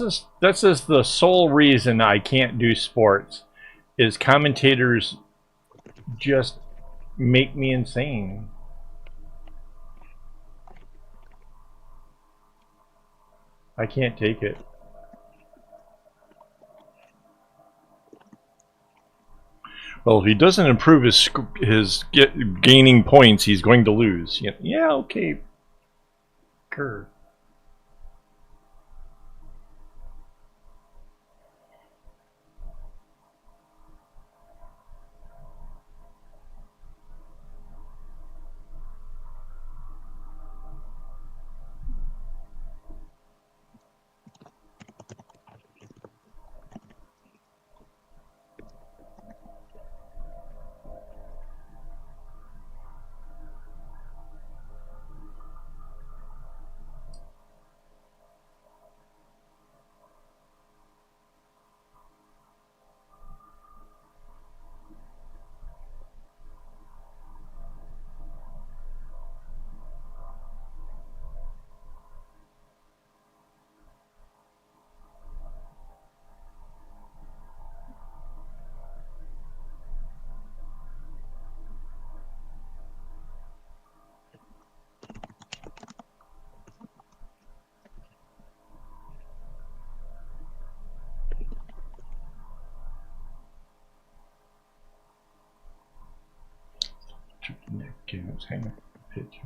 is the sole reason I can't do sports. Is commentators just make me insane. I can't take it. Well, if he doesn't improve his gaining points, he's going to lose. Yeah, okay. Curve. Neck games, hang up the picture.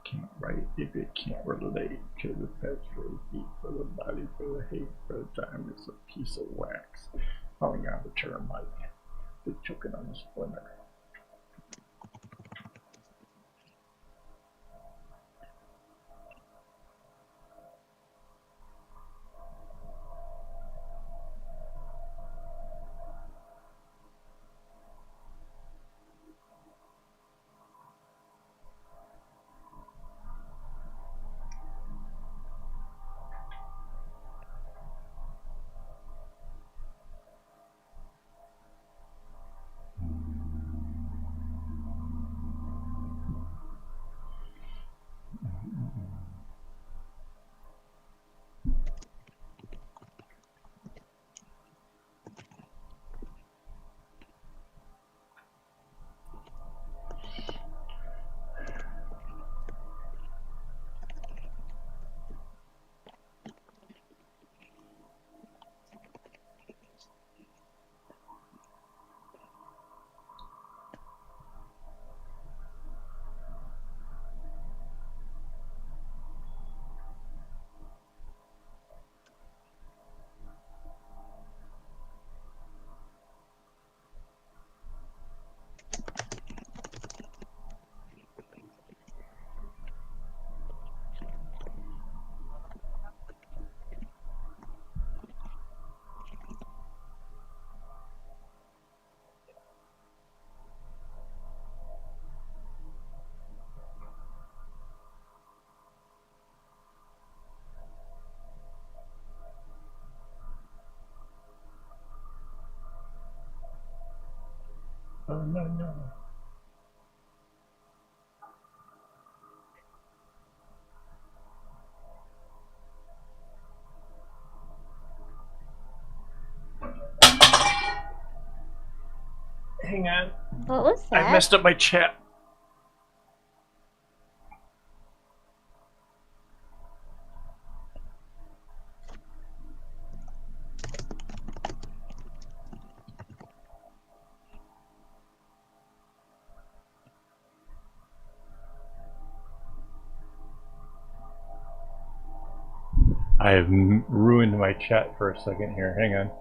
Can't write if it can't relate to the pets for the feet, for the body, for the hate, for the time. It's a piece of wax falling out of the termite. They're choking on the splinter. Oh, no. Hang on. What was I that? messed up my chat. I have ruined my chat for a second here. Hang on.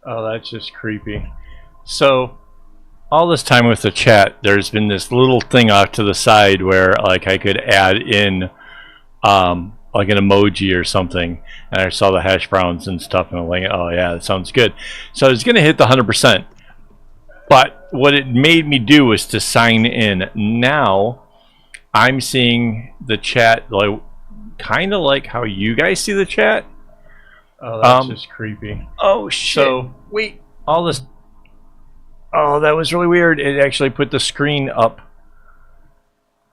Oh, that's just creepy. So all this time with the chat, there's been this little thing off to the side where like I could add in like an emoji or something, and I saw the hash browns and stuff, and I'm like, oh yeah, that sounds good. So I was gonna hit the 100%, but what it made me do was to sign in. Now I'm seeing the chat like kind of like how you guys see the chat. Oh, that's just creepy. Oh shit! So wait, all this. Oh, that was really weird. It actually put the screen up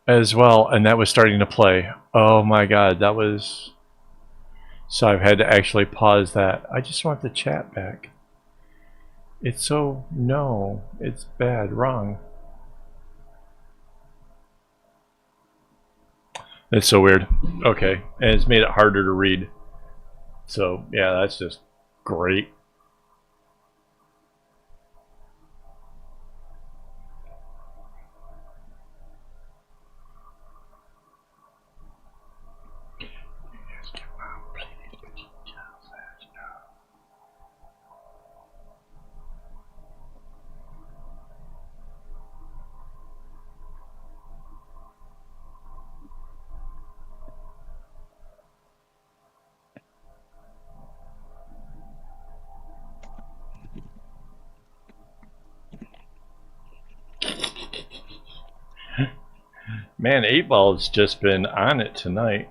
as well, and that was starting to play. Oh my god, that was... So I've had to actually pause that. I just want the chat back. It's so... No, it's bad, wrong. It's so weird. Okay, and it's made it harder to read. So, yeah, that's just great. Man, 8-Ball's just been on it tonight.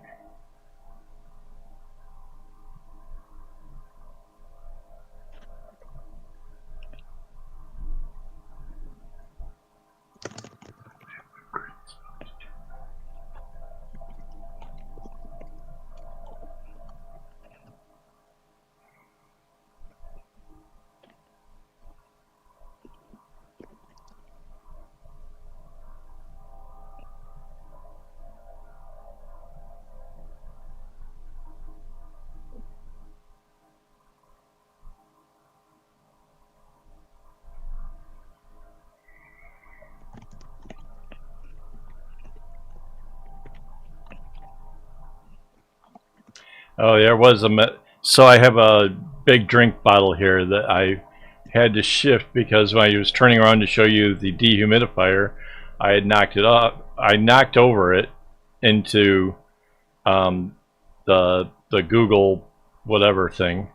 Oh, there was a... So I have a big drink bottle here that I had to shift because when I was turning around to show you the dehumidifier, I had knocked it up. I knocked over it into the Google whatever thing,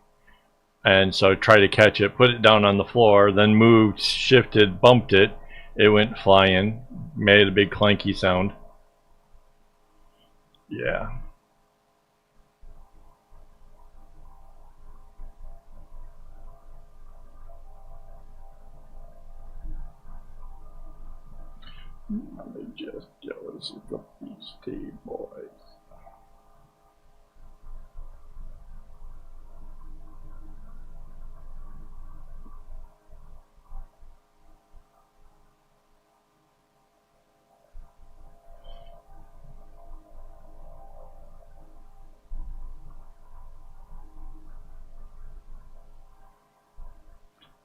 and so I tried to catch it, put it down on the floor, then moved, shifted, bumped it. It went flying, made a big clanky sound. Yeah. I'm just jealous of the Beastie Boys.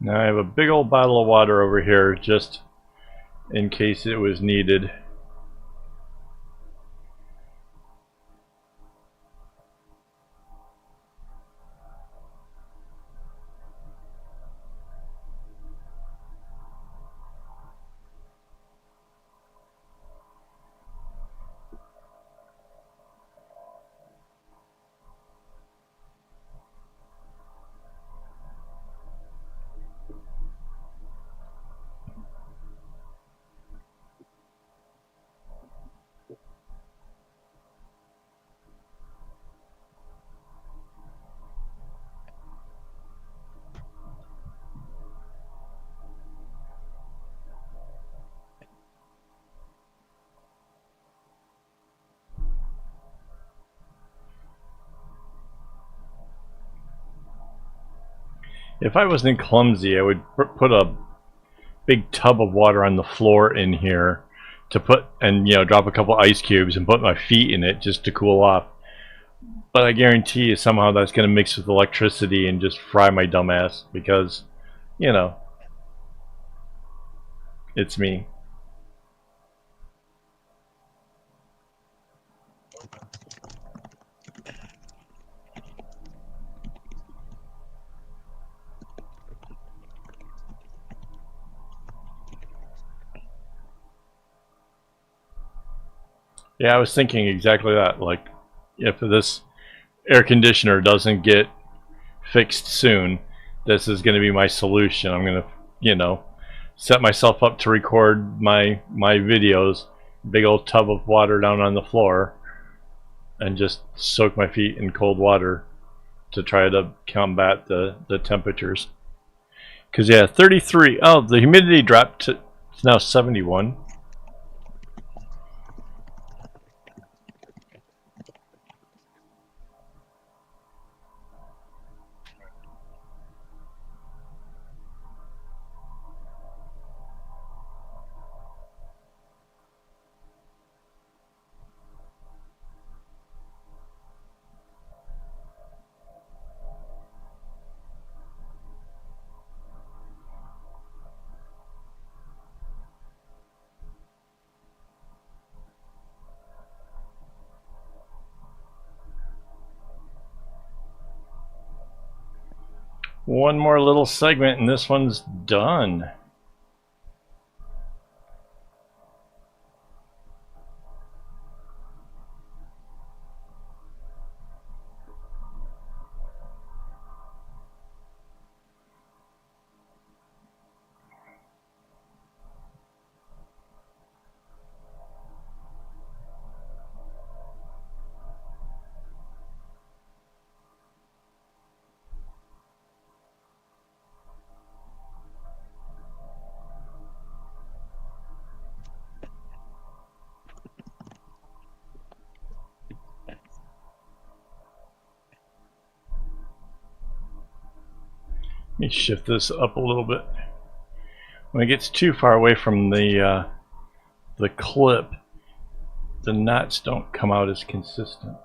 Now I have a big old bottle of water over here just in case it was needed. If I wasn't clumsy, I would put a big tub of water on the floor in here to put, and you know, drop a couple ice cubes and put my feet in it just to cool off. But I guarantee you somehow that's going to mix with electricity and just fry my dumb ass because, you know, it's me. Yeah, I was thinking exactly that. Like, if this air conditioner doesn't get fixed soon, this is going to be my solution. I'm going to, you know, set myself up to record my videos, big old tub of water down on the floor, and just soak my feet in cold water to try to combat the temperatures. Because yeah, 33. Oh, the humidity dropped to, it's now 71. One more little segment and this one's done. Let me shift this up a little bit. When it gets too far away from the clip, the knots don't come out as consistent.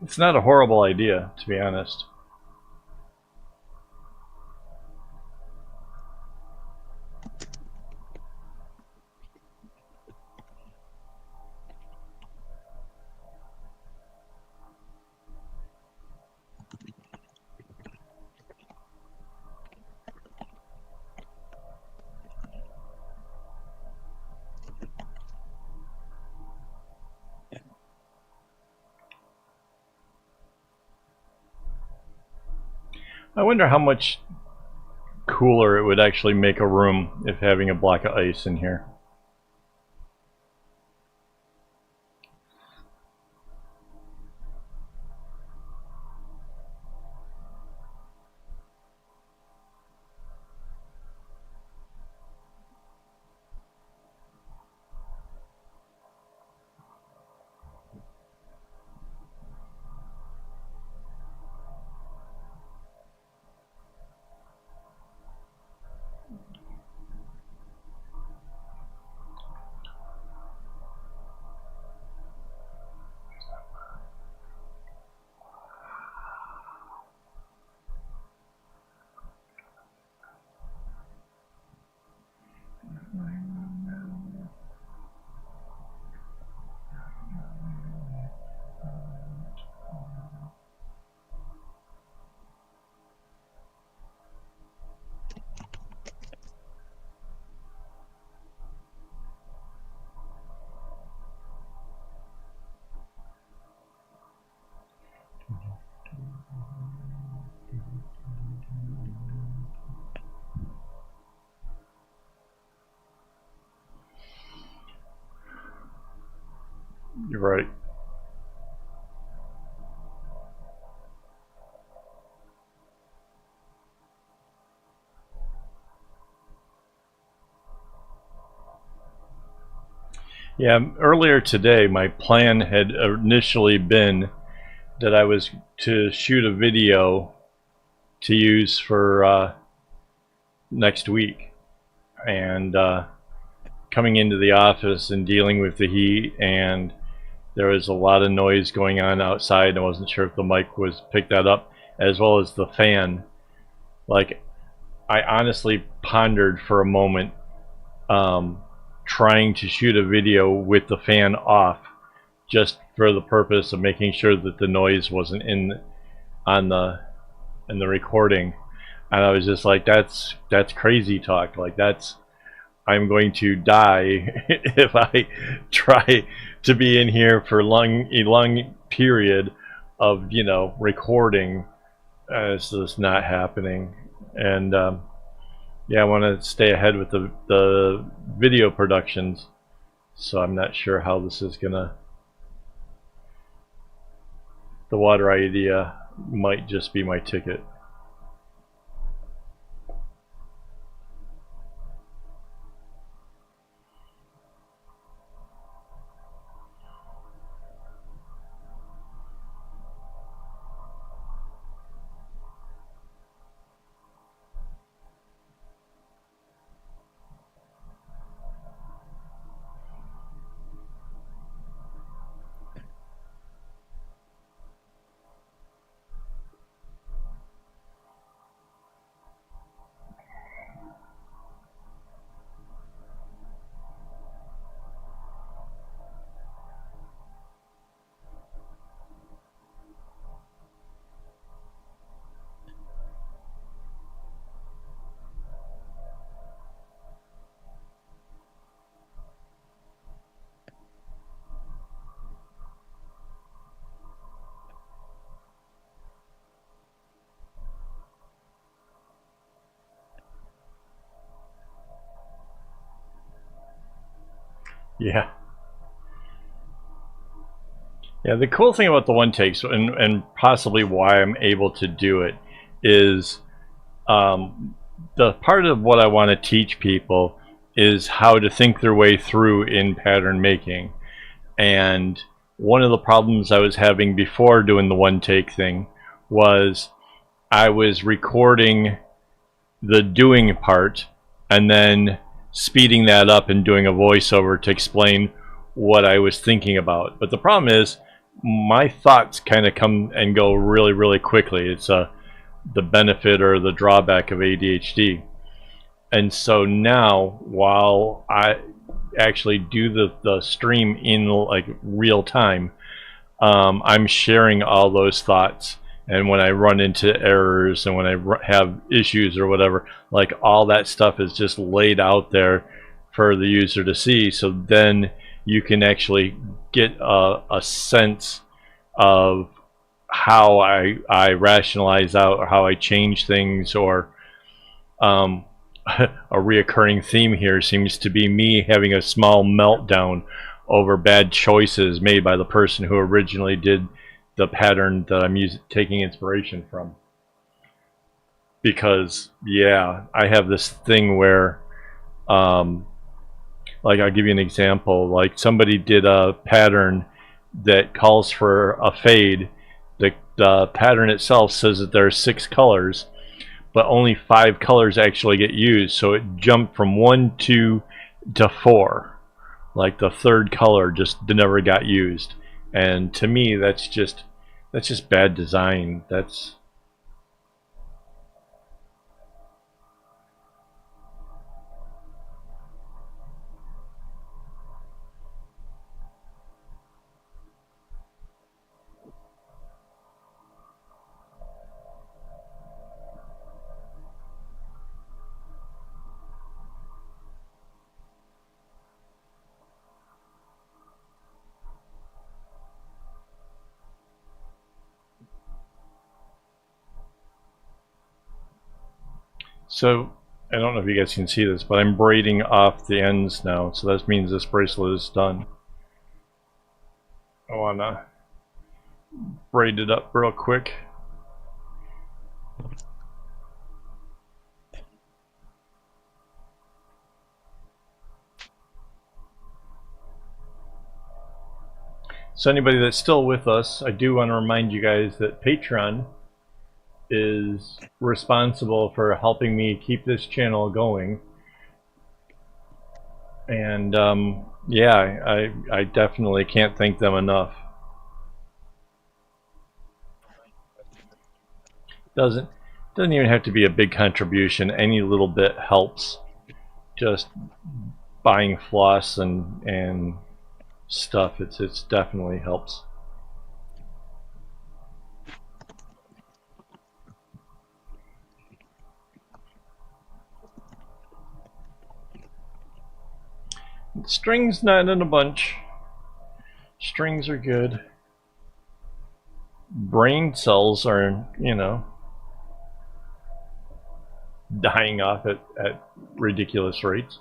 It's not a horrible idea, to be honest. I wonder how much cooler it would actually make a room if having a block of ice in here. You're right. Yeah, earlier today my plan had initially been that I was to shoot a video to use for next week, and coming into the office and dealing with the heat, and there was a lot of noise going on outside. I wasn't sure if the mic was picked that up, as well as the fan. Like, I honestly pondered for a moment trying to shoot a video with the fan off, just for the purpose of making sure that the noise wasn't in the recording. And I was just like, that's crazy talk. Like I'm going to die if I try to be in here for a long period of, you know, recording. It's just not happening. And yeah, I want to stay ahead with the video productions. So I'm not sure how this is gonna. The water idea might just be my ticket. Yeah. Yeah, the cool thing about the one takes, and possibly why I'm able to do it, is the part of what I want to teach people is how to think their way through in pattern making. And one of the problems I was having before doing the one take thing was I was recording the doing part and then speeding that up and doing a voiceover to explain what I was thinking about. But the problem is my thoughts kind of come and go really, really quickly. It's the benefit or the drawback of ADHD. And so now, while I actually do the stream in like real time, I'm sharing all those thoughts. And when I run into errors and when I have issues or whatever, like all that stuff is just laid out there for the user to see. So then you can actually get a sense of how I rationalize out or how I change things. Or a reoccurring theme here seems to be me having a small meltdown over bad choices made by the person who originally did the pattern that I'm taking inspiration from. Because yeah, I have this thing where like I'll give you an example. Like somebody did a pattern that calls for a fade. The pattern itself says that there are 6 colors, but only 5 colors actually get used. So it jumped from 1, 2 to 4. Like the 3rd color just never got used. And to me, that's just bad design. That's so I don't know if you guys can see this, but I'm braiding off the ends now, so that means this bracelet is done. I want to braid it up real quick. So anybody that's still with us, I do want to remind you guys that Patreon is responsible for helping me keep this channel going. And yeah, I definitely can't thank them enough. Doesn't even have to be a big contribution. Any little bit helps. Just buying floss and stuff, it's definitely helps. Strings not in a bunch. Strings are good. Brain cells are, you know, dying off at ridiculous rates.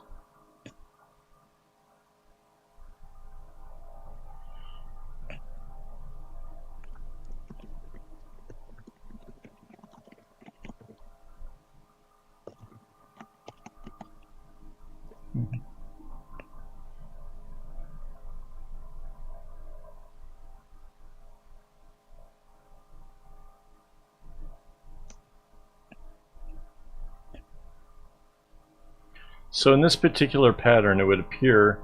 So in this particular pattern, it would appear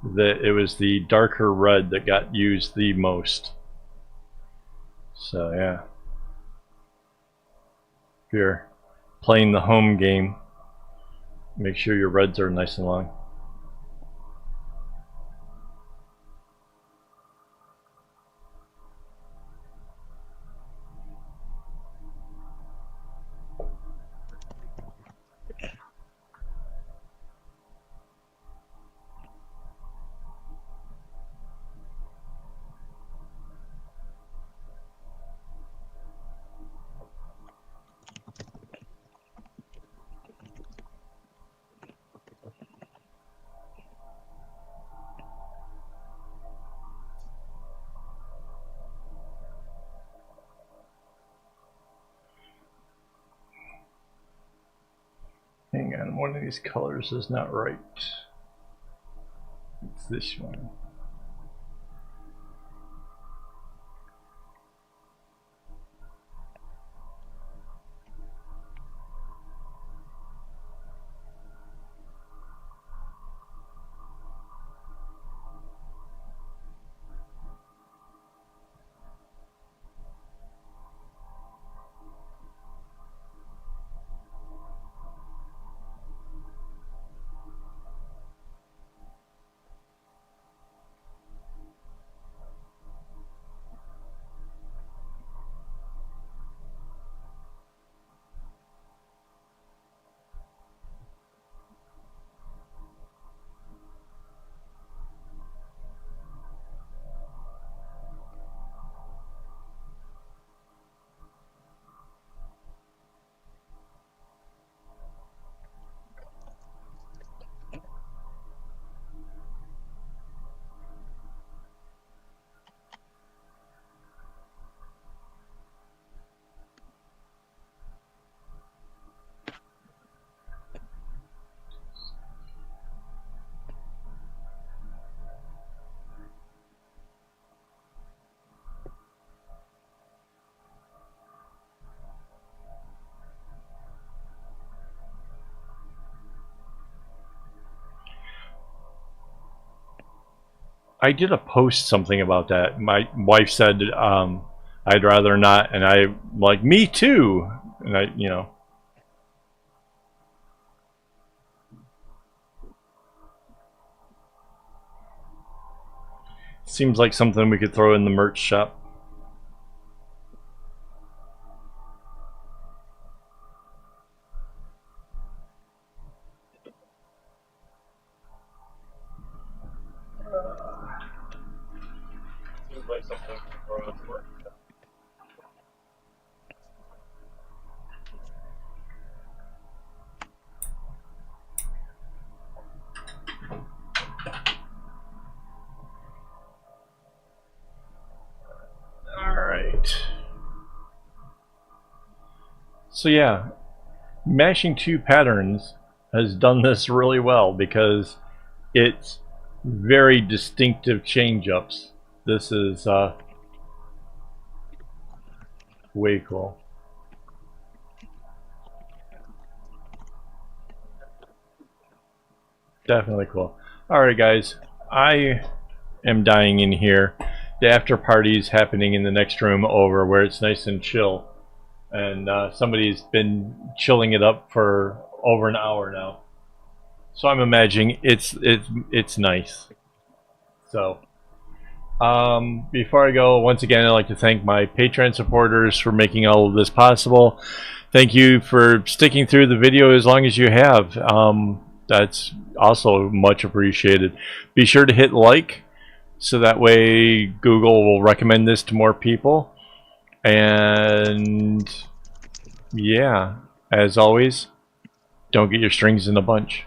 that it was the darker red that got used the most. So yeah, if you're playing the home game, make sure your reds are nice and long. Hang on, one of these colors is not right. It's this one. I did a post something about that. My wife said I'd rather not, and I like me too. And I, you know, seems like something we could throw in the merch shop. Seems like something we could throw in the merch shop. So yeah, mashing two patterns has done this really well because it's very distinctive change-ups. This is way cool. Definitely cool. Alright guys, I am dying in here. The after party's happening in the next room over where it's nice and chill. And somebody's been chilling it up for over an hour now. So I'm imagining it's nice. So before I go, once again I'd like to thank my Patreon supporters for making all of this possible. Thank you for sticking through the video as long as you have. That's also much appreciated. Be sure to hit like, so that way Google will recommend this to more people. And yeah, as always, don't get your strings in a bunch.